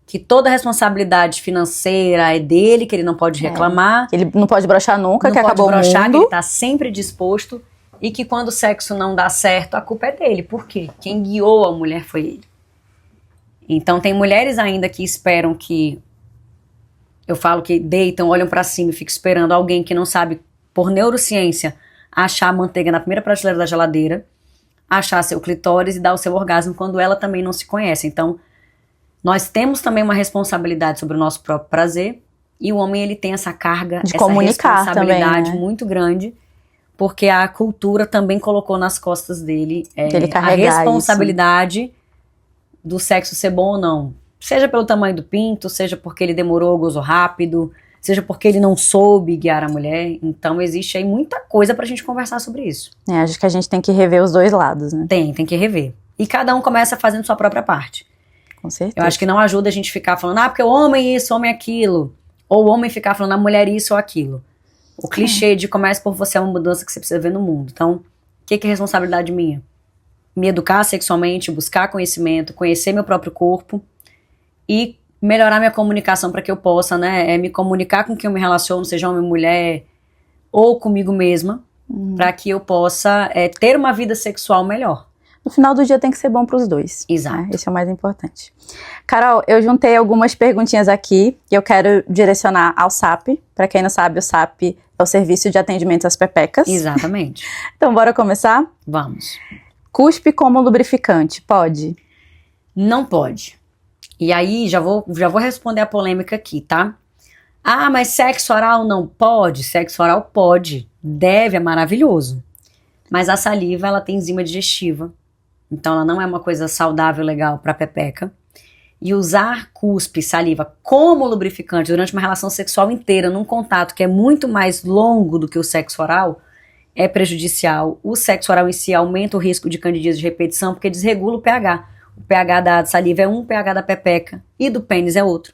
que toda a responsabilidade financeira é dele, que ele não pode reclamar. Que ele não pode brochar nunca, que acabou o mundo. Que ele tá sempre disposto, e que quando o sexo não dá certo, a culpa é dele. Por quê? Quem guiou a mulher foi ele. Então tem mulheres ainda que esperam que, eu falo que deitam, olham pra cima e ficam esperando alguém que não sabe, por neurociência, achar a manteiga na primeira prateleira da geladeira, achar seu clitóris e dar o seu orgasmo quando ela também não se conhece. Então, nós temos também uma responsabilidade sobre o nosso próprio prazer, e o homem ele tem essa carga, de essa comunicar responsabilidade também, né? muito grande, porque a cultura também colocou nas costas dele a responsabilidade do sexo ser bom ou não. Seja pelo tamanho do pinto, seja porque ele demorou, gozou rápido, seja porque ele não soube guiar a mulher. Então existe aí muita coisa pra gente conversar sobre isso. Acho que a gente tem que rever os dois lados, né? Tem que rever. E cada um começa fazendo sua própria parte. Com certeza. Eu acho que não ajuda a gente ficar falando, porque o homem isso, o homem aquilo. Ou o homem ficar falando, a mulher isso ou aquilo. O clichê de comece por você é uma mudança que você precisa ver no mundo. Então, o que é responsabilidade minha? Me educar sexualmente, buscar conhecimento, conhecer meu próprio corpo e melhorar minha comunicação para que eu possa, né, me comunicar com quem eu me relaciono, seja homem, mulher ou comigo mesma, para que eu possa ter uma vida sexual melhor. No final do dia tem que ser bom para os dois. Exato. Né? Esse é o mais importante. Carol, eu juntei algumas perguntinhas aqui que eu quero direcionar ao SAP. Para quem não sabe, o SAP é o Serviço de Atendimento às Pepecas. Exatamente. Então, bora começar? Vamos. Cuspe como lubrificante, pode? Não pode. E aí, já vou responder a polêmica aqui, tá? Mas sexo oral não pode? Sexo oral pode. Deve, é maravilhoso. Mas a saliva, ela tem enzima digestiva. Então, ela não é uma coisa saudável, legal pra pepeca. E usar cuspe, saliva como lubrificante durante uma relação sexual inteira, num contato que é muito mais longo do que o sexo oral, é prejudicial. O sexo oral em si aumenta o risco de candidíase de repetição, porque desregula o pH. O pH da saliva é um, o pH da pepeca e do pênis é outro.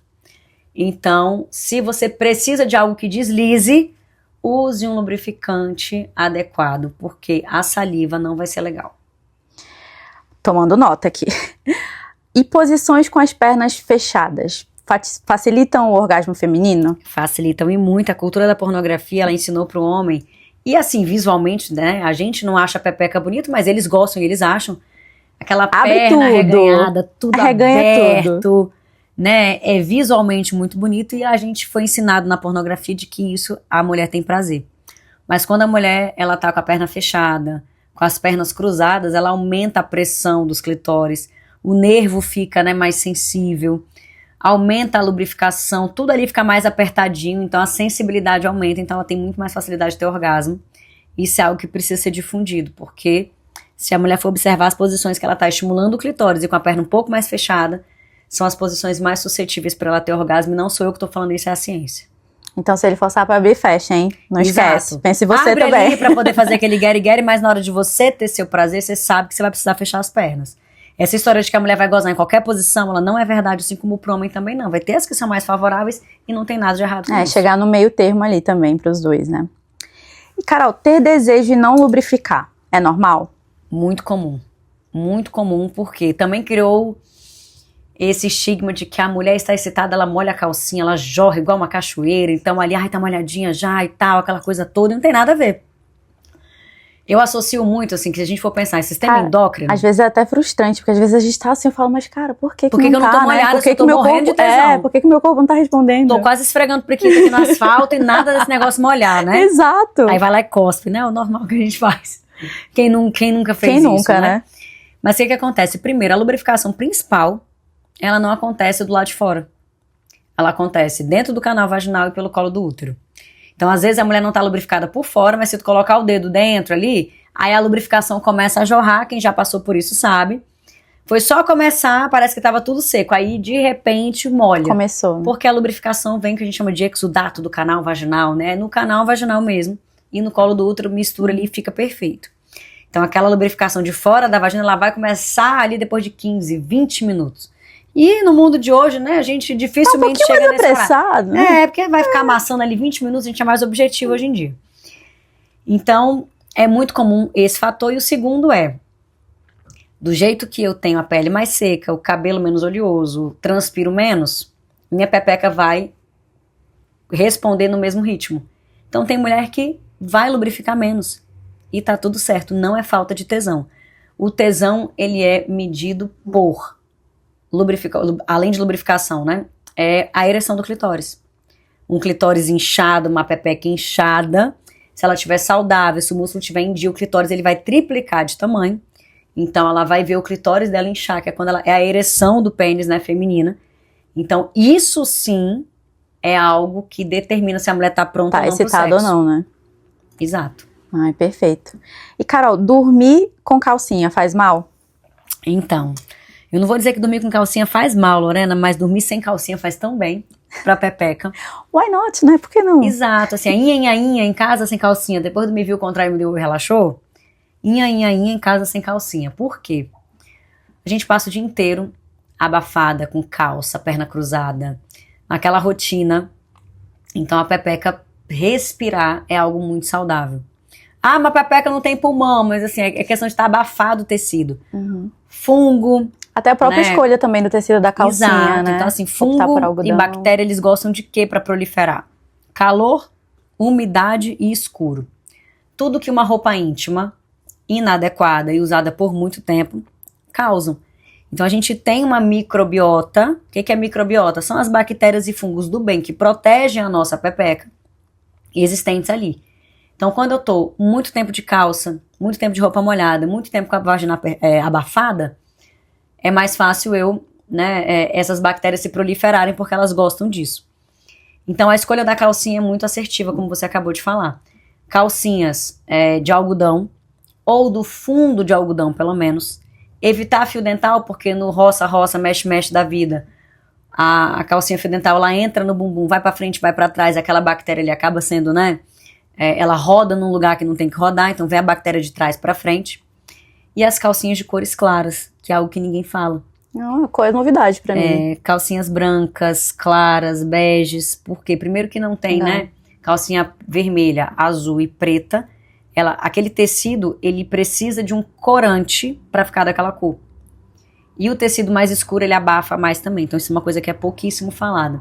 Então, se você precisa de algo que deslize, use um lubrificante adequado, porque a saliva não vai ser legal. Tomando nota aqui. E posições com as pernas fechadas facilitam o orgasmo feminino? Facilitam e muito. A cultura da pornografia, ela ensinou pro homem. E assim, visualmente, né? A gente não acha a pepeca bonito, mas eles gostam e eles acham. Aquela Abre perna tudo. arreganhada, tudo Arreganha aberto, tudo. né? É visualmente muito bonito e a gente foi ensinado na pornografia de que isso a mulher tem prazer. Mas quando a mulher, ela tá com a perna fechada, com as pernas cruzadas, ela aumenta a pressão dos clitóris, o nervo fica, né, mais sensível, aumenta a lubrificação, tudo ali fica mais apertadinho, então a sensibilidade aumenta, então ela tem muito mais facilidade de ter orgasmo. Isso é algo que precisa ser difundido, porque se a mulher for observar as posições que ela está estimulando o clitóris e com a perna um pouco mais fechada, são as posições mais suscetíveis para ela ter orgasmo, e não sou eu que estou falando isso, é a ciência. Então, se ele forçar pra abrir, fecha, hein? Não esquece. Pense você Abre também. ali pra poder fazer aquele guere-guere, mas na hora de você ter seu prazer, você sabe que você vai precisar fechar as pernas. Essa história de que a mulher vai gozar em qualquer posição, ela não é verdade, assim como pro homem também não. Vai ter as que são mais favoráveis e não tem nada de errado com isso. Chegar no meio termo ali também pros dois, né? E, Carol, ter desejo e não lubrificar é normal? Muito comum, porque também criou esse estigma de que a mulher está excitada, ela molha a calcinha, ela jorra igual uma cachoeira, então ali, tá molhadinha já e tal, aquela coisa toda, e não tem nada a ver. Eu associo muito, assim, que se a gente for pensar em sistema endócrino... Às vezes é até frustrante, porque às vezes a gente tá assim, eu falo, mas cara, por que eu não tô molhada, Por que eu tô morrendo de tesão? Por que meu corpo não tá respondendo? Tô quase esfregando prequito aqui no asfalto e nada desse negócio molhar, né? Exato. Aí vai lá e cospe, né? É o normal que a gente faz. Quem nunca fez isso, nunca, né? Mas o que acontece? Primeiro, a lubrificação principal, ela não acontece do lado de fora. Ela acontece dentro do canal vaginal e pelo colo do útero. Então, às vezes, a mulher não tá lubrificada por fora, mas se tu colocar o dedo dentro ali, aí a lubrificação começa a jorrar, quem já passou por isso sabe. Foi só começar, parece que tava tudo seco, aí de repente molha. Começou. Né? Porque a lubrificação vem, que a gente chama de exudato do canal vaginal, né? No canal vaginal mesmo, e no colo do útero mistura ali e fica perfeito. Então, aquela lubrificação de fora da vagina, ela vai começar ali depois de 15, 20 minutos. E no mundo de hoje, né, a gente dificilmente chega nesse apressado, né? porque vai ficar amassando ali 20 minutos, a gente é mais objetivo hoje em dia. Então, é muito comum esse fator. E o segundo é, do jeito que eu tenho a pele mais seca, o cabelo menos oleoso, transpiro menos, minha pepeca vai responder no mesmo ritmo. Então, tem mulher que vai lubrificar menos. E tá tudo certo, não é falta de tesão. O tesão, ele é medido por além de lubrificação, né? É a ereção do clitóris. Um clitóris inchado, uma pepeca inchada, se ela estiver saudável, se o músculo estiver em dia, o clitóris ele vai triplicar de tamanho. Então ela vai ver o clitóris dela inchar, que é quando ela é a ereção do pênis, né, feminina. Então isso sim é algo que determina se a mulher tá pronta ou não pro sexo. Tá excitada ou não, né? Exato. Ai, perfeito. E Carol, dormir com calcinha faz mal? Então, eu não vou dizer que dormir com calcinha faz mal, Lorena, mas dormir sem calcinha faz tão bem pra pepeca. Why not, né? Por que não? Exato, assim, a inha em casa sem calcinha, depois do me viu, contraiu, me deu e relaxou, inha em casa sem calcinha. Por quê? A gente passa o dia inteiro abafada, com calça, perna cruzada, naquela rotina. Então a pepeca respirar é algo muito saudável. Ah, mas a pepeca não tem pulmão, mas assim, é questão de estar abafado o tecido. Uhum. Fungo. Até a própria escolha também do tecido da calcinha, exato, né? Então assim, fungo e bactéria, eles gostam de quê para proliferar? Calor, umidade e escuro. Tudo que uma roupa íntima, inadequada e usada por muito tempo, causam. Então a gente tem uma microbiota. O que é microbiota? São as bactérias e fungos do bem que protegem a nossa pepeca existentes ali. Então quando eu tô muito tempo de calça, muito tempo de roupa molhada, muito tempo com a vagina abafada, é mais fácil essas bactérias se proliferarem porque elas gostam disso. Então a escolha da calcinha é muito assertiva, como você acabou de falar. Calcinhas de algodão, ou do fundo de algodão pelo menos. Evitar fio dental, porque no roça, mexe da vida, a calcinha fio dental, ela entra no bumbum, vai pra frente, vai pra trás, aquela bactéria ali acaba sendo, ela roda num lugar que não tem que rodar, então vem a bactéria de trás pra frente. E as calcinhas de cores claras, que é algo que ninguém fala. Não, é novidade pra mim. Calcinhas brancas, claras, beges, porque primeiro que não tem, Não. né? Calcinha vermelha, azul e preta, aquele tecido, ele precisa de um corante para ficar daquela cor. E o tecido mais escuro, ele abafa mais também. Então isso é uma coisa que é pouquíssimo falada.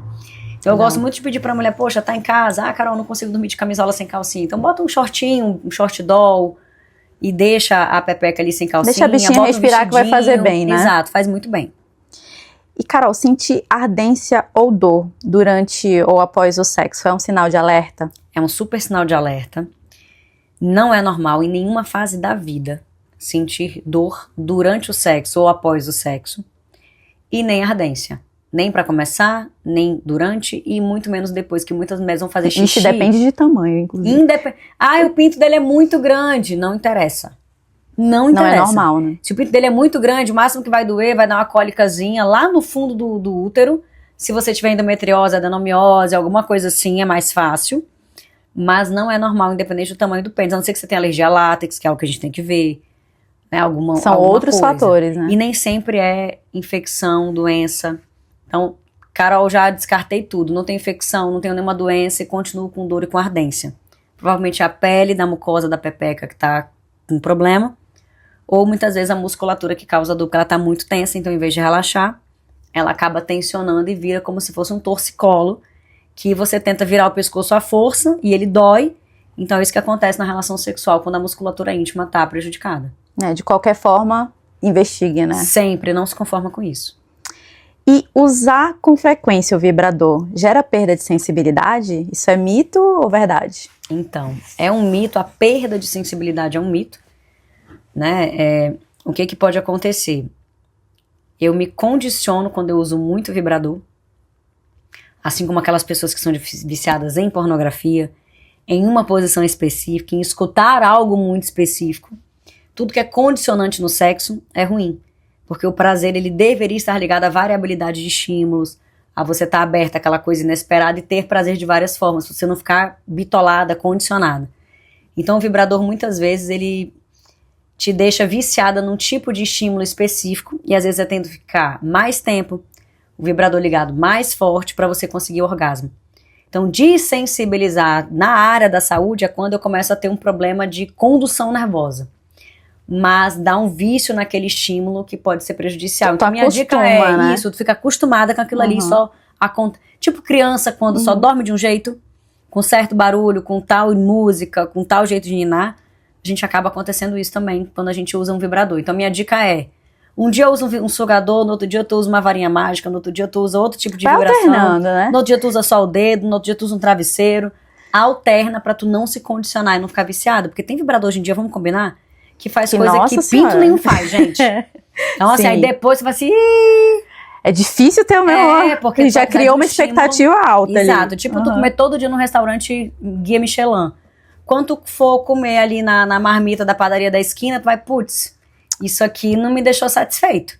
Então eu gosto muito de pedir pra mulher, poxa, tá em casa, Carol, não consigo dormir de camisola sem calcinha. Então bota um shortinho, um short doll, e deixa a pepeca ali sem calcinha. Deixa a bichinha respirar que vai fazer bem, né? Exato, faz muito bem. E, Carol, sentir ardência ou dor durante ou após o sexo é um sinal de alerta? É um super sinal de alerta. Não é normal em nenhuma fase da vida sentir dor durante o sexo ou após o sexo. E nem ardência. Nem pra começar, nem durante e muito menos depois, que muitas mulheres vão fazer xixi. Isso depende de tamanho, inclusive. O pinto dele é muito grande. Não interessa. Não interessa. Não é normal, né? Se o pinto dele é muito grande, o máximo que vai doer vai dar uma cólicazinha lá no fundo do útero. Se você tiver endometriose, adenomiose, alguma coisa assim, é mais fácil. Mas não é normal, independente do tamanho do pênis. A não ser que você tenha alergia a látex, que é algo que a gente tem que ver. Né? São outros coisa. fatores, né? E nem sempre é infecção, doença. Então, Carol, já descartei tudo. Não tem infecção, não tenho nenhuma doença e continuo com dor e com ardência. Provavelmente é a pele da mucosa da pepeca que tá com problema. Ou muitas vezes a musculatura que causa dor, porque ela tá muito tensa, então em vez de relaxar, ela acaba tensionando e vira como se fosse um torcicolo, que você tenta virar o pescoço à força e ele dói. Então é isso que acontece na relação sexual, quando a musculatura íntima tá prejudicada. De qualquer forma, investigue, né? Sempre, não se conforma com isso. E usar com frequência o vibrador gera perda de sensibilidade? Isso é mito ou verdade? Então, é um mito, a perda de sensibilidade é um mito. Né? O que pode acontecer? Eu me condiciono quando eu uso muito vibrador, assim como aquelas pessoas que são viciadas em pornografia, em uma posição específica, em escutar algo muito específico. Tudo que é condicionante no sexo é ruim, porque o prazer ele deveria estar ligado à variabilidade de estímulos, a você estar aberta àquela coisa inesperada e ter prazer de várias formas, você não ficar bitolada, condicionada. Então o vibrador muitas vezes ele te deixa viciada num tipo de estímulo específico e às vezes eu tento ficar mais tempo, o vibrador ligado mais forte para você conseguir o orgasmo. Então, desensibilizar na área da saúde é quando eu começo a ter um problema de condução nervosa. Mas dá um vício naquele estímulo que pode ser prejudicial. Então, minha dica é né? isso, tu fica acostumada com aquilo ali só. Tipo criança quando só dorme de um jeito, com certo barulho, com tal música, com tal jeito de ninar. A gente acaba acontecendo isso também quando a gente usa um vibrador. Então, minha dica é, um dia eu uso um sugador, no outro dia tu usa uma varinha mágica, no outro dia tu usa outro tipo de vibração. Alternando, né? No outro dia tu usa só o dedo, no outro dia tu usa um travesseiro. Alterna pra tu não se condicionar e não ficar viciado. Porque tem vibrador hoje em dia, vamos combinar, que faz coisa que pinto nenhum faz, gente. Então, assim, aí depois você vai assim... É difícil ter o meu... porque já criou uma expectativa alta ali. Exato, tipo tu comer todo dia num restaurante guia Michelin. Quando tu for comer ali na marmita da padaria da esquina, tu vai, putz, isso aqui não me deixou satisfeito.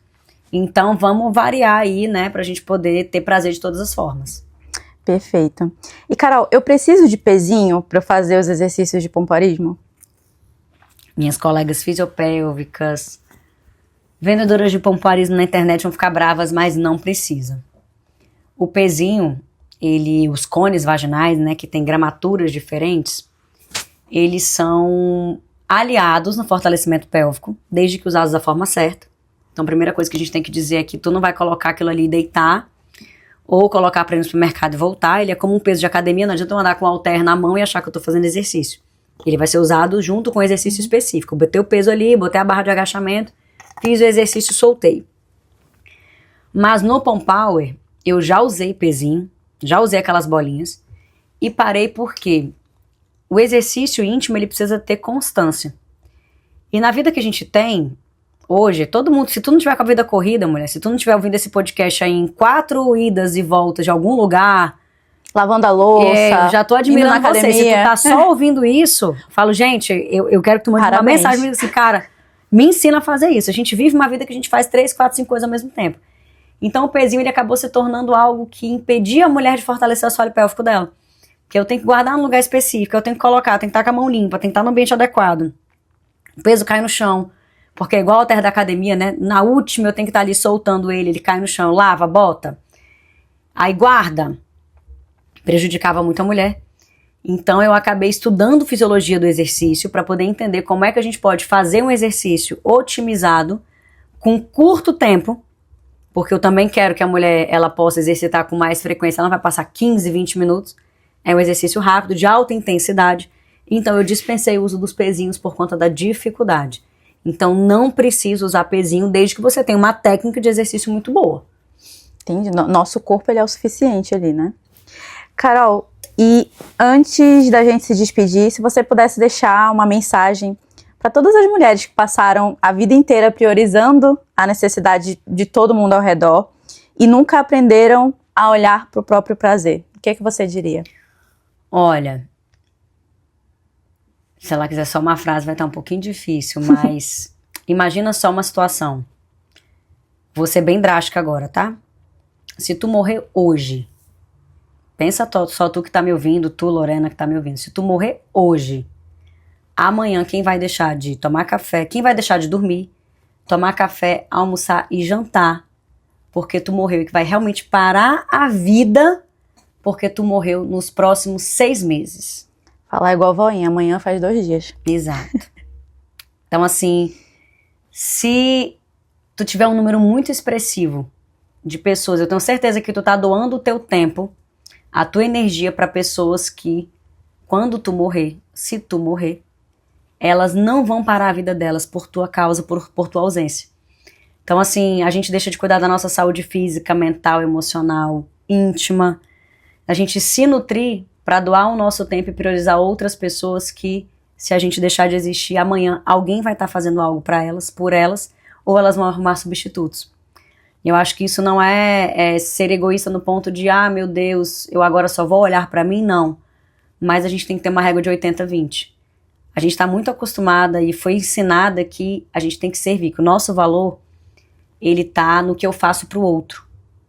Então vamos variar aí, né, pra gente poder ter prazer de todas as formas. Perfeito. E Carol, eu preciso de pezinho pra fazer os exercícios de pompoarismo? Minhas colegas fisiopélvicas, vendedoras de pompoarismo na internet vão ficar bravas, mas não precisa. O pezinho, os cones vaginais, né, que tem gramaturas diferentes, eles são aliados no fortalecimento pélvico, desde que usados da forma certa. Então, a primeira coisa que a gente tem que dizer é que tu não vai colocar aquilo ali e deitar, ou colocar para ir no supermercado e voltar. Ele é como um peso de academia, não adianta eu andar com o halter na mão e achar que eu tô fazendo exercício. Ele vai ser usado junto com exercício específico. Botei o peso ali, botei a barra de agachamento, fiz o exercício e soltei. Mas no Pom Power, eu já usei pezinho, já usei aquelas bolinhas, e parei porque o exercício íntimo, ele precisa ter constância. E na vida que a gente tem, hoje, todo mundo, se tu não tiver com a vida corrida, mulher, se tu não tiver ouvindo esse podcast aí em 4 idas e voltas de algum lugar... Lavando a louça, já tô admirando você. Se tu tá só ouvindo isso, falo, gente, eu quero que tu mande uma mensagem assim, cara, me ensina a fazer isso. A gente vive uma vida que a gente faz 3, 4, 5 coisas ao mesmo tempo. Então o pezinho, ele acabou se tornando algo que impedia a mulher de fortalecer o assoalho pélvico dela. Que eu tenho que guardar num lugar específico, eu tenho que colocar, eu tenho que estar com a mão limpa, tem que estar no ambiente adequado. O peso cai no chão. Porque é igual ao halter da academia, né? Na última eu tenho que estar ali soltando ele cai no chão, lava, bota. Aí guarda. Prejudicava muito a mulher. Então eu acabei estudando fisiologia do exercício para poder entender como é que a gente pode fazer um exercício otimizado com curto tempo, porque eu também quero que a mulher ela possa exercitar com mais frequência, ela não vai passar 15, 20 minutos. É um exercício rápido, de alta intensidade. Então eu dispensei o uso dos pezinhos por conta da dificuldade. Então não precisa usar pezinho desde que você tenha uma técnica de exercício muito boa. Entendi. Nosso corpo ele é o suficiente ali, né? Carol, e antes da gente se despedir, se você pudesse deixar uma mensagem para todas as mulheres que passaram a vida inteira priorizando a necessidade de todo mundo ao redor e nunca aprenderam a olhar para o próprio prazer, o que é que você diria? Olha, se ela quiser só uma frase vai estar um pouquinho difícil, mas imagina só uma situação. Vou ser bem drástica agora, tá? Se tu morrer hoje, pensa só tu que tá me ouvindo, tu, Lorena, que tá me ouvindo. Se tu morrer hoje, amanhã quem vai deixar de tomar café, quem vai deixar de dormir, tomar café, almoçar e jantar, porque tu morreu e que vai realmente parar a vida porque tu morreu nos próximos 6 meses. Falar igual a voinha, amanhã faz 2 dias. Exato. Então, assim, se tu tiver um número muito expressivo de pessoas, eu tenho certeza que tu tá doando o teu tempo, a tua energia para pessoas que, quando tu morrer, se tu morrer, elas não vão parar a vida delas por tua causa, por tua ausência. Então, assim, a gente deixa de cuidar da nossa saúde física, mental, emocional, íntima. A gente se nutrir para doar o nosso tempo e priorizar outras pessoas que, se a gente deixar de existir, amanhã alguém vai estar fazendo algo para elas, por elas, ou elas vão arrumar substitutos. E eu acho que isso não é ser egoísta no ponto de, meu Deus, eu agora só vou olhar para mim, não. Mas a gente tem que ter uma régua de 80-20. A gente está muito acostumada e foi ensinada que a gente tem que servir, que o nosso valor, ele tá no que eu faço pro outro,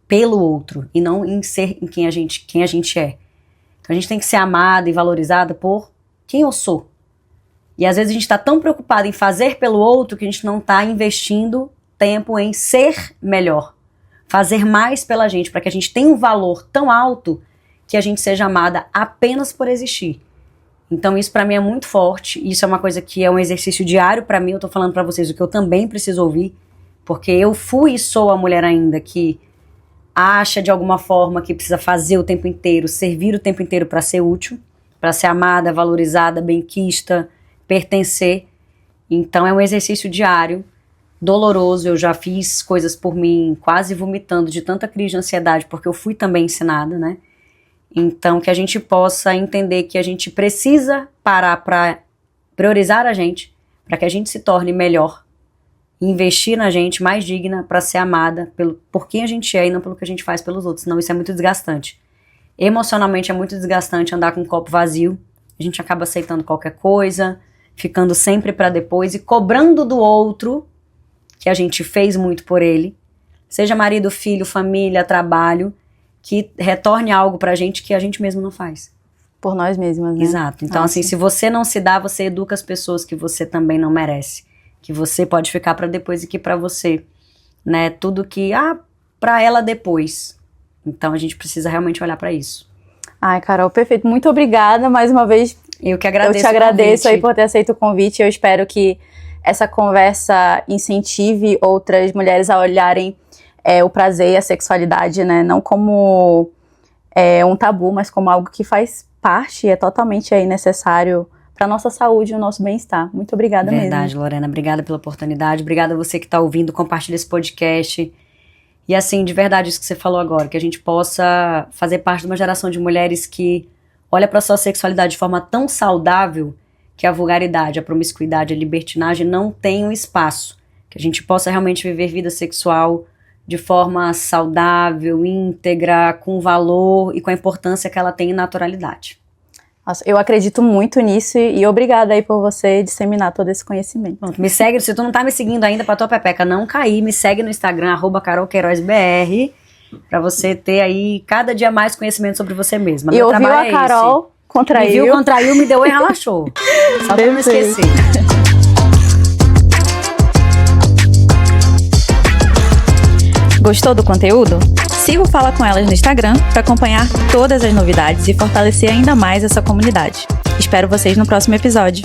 pelo outro, e não em ser em quem a gente é. Então a gente tem que ser amada e valorizada por quem eu sou. E às vezes a gente está tão preocupado em fazer pelo outro que a gente não está investindo tempo em ser melhor. Fazer mais pela gente, para que a gente tenha um valor tão alto que a gente seja amada apenas por existir. Então isso para mim é muito forte. Isso é uma coisa que é um exercício diário para mim. Eu tô falando para vocês o que eu também preciso ouvir. Porque eu fui e sou a mulher ainda que acha de alguma forma que precisa fazer o tempo inteiro, servir o tempo inteiro para ser útil, para ser amada, valorizada, benquista, pertencer. Então é um exercício diário, doloroso. Eu já fiz coisas por mim, quase vomitando de tanta crise de ansiedade, porque eu fui também ensinada, né? Então que a gente possa entender que a gente precisa parar para priorizar a gente, para que a gente se torne melhor, investir na gente mais digna para ser amada por quem a gente é e não pelo que a gente faz pelos outros. Senão isso é muito desgastante. Emocionalmente é muito desgastante andar com um copo vazio. A gente acaba aceitando qualquer coisa, ficando sempre para depois e cobrando do outro, que a gente fez muito por ele, seja marido, filho, família, trabalho, que retorne algo pra gente que a gente mesmo não faz. Por nós mesmas, né? Exato. Então, assim, se você não se dá, você educa as pessoas que você também não merece. Que você pode ficar pra depois e que pra você, né? Tudo que, pra ela depois. Então, a gente precisa realmente olhar pra isso. Ai, Carol, perfeito. Muito obrigada mais uma vez. Eu que agradeço. Eu te agradeço aí por ter aceito o convite. Eu espero que essa conversa incentive outras mulheres a olharem o prazer e a sexualidade, né? Não como um tabu, mas como algo que faz parte e é totalmente aí necessário para nossa saúde e o nosso bem-estar. Muito obrigada mesmo. Verdade, Lorena. Obrigada pela oportunidade. Obrigada a você que está ouvindo. Compartilha esse podcast. E assim, de verdade, isso que você falou agora, que a gente possa fazer parte de uma geração de mulheres que olha para sua sexualidade de forma tão saudável que a vulgaridade, a promiscuidade, a libertinagem não tem um espaço. Que a gente possa realmente viver vida sexual de forma saudável, íntegra, com valor e com a importância que ela tem em naturalidade. Nossa, eu acredito muito nisso e obrigada aí por você disseminar todo esse conhecimento. Pronto, me segue, se tu não tá me seguindo ainda pra tua pepeca não cair, me segue no Instagram, @carolqueirozbr, pra você ter aí cada dia mais conhecimento sobre você mesma. E ouviu a Carol, contraiu. Me viu, contraiu, me deu e relaxou. Só pra não esquecer. Gostou do conteúdo? Siga o Fala Com Elas no Instagram para acompanhar todas as novidades e fortalecer ainda mais essa comunidade. Espero vocês no próximo episódio.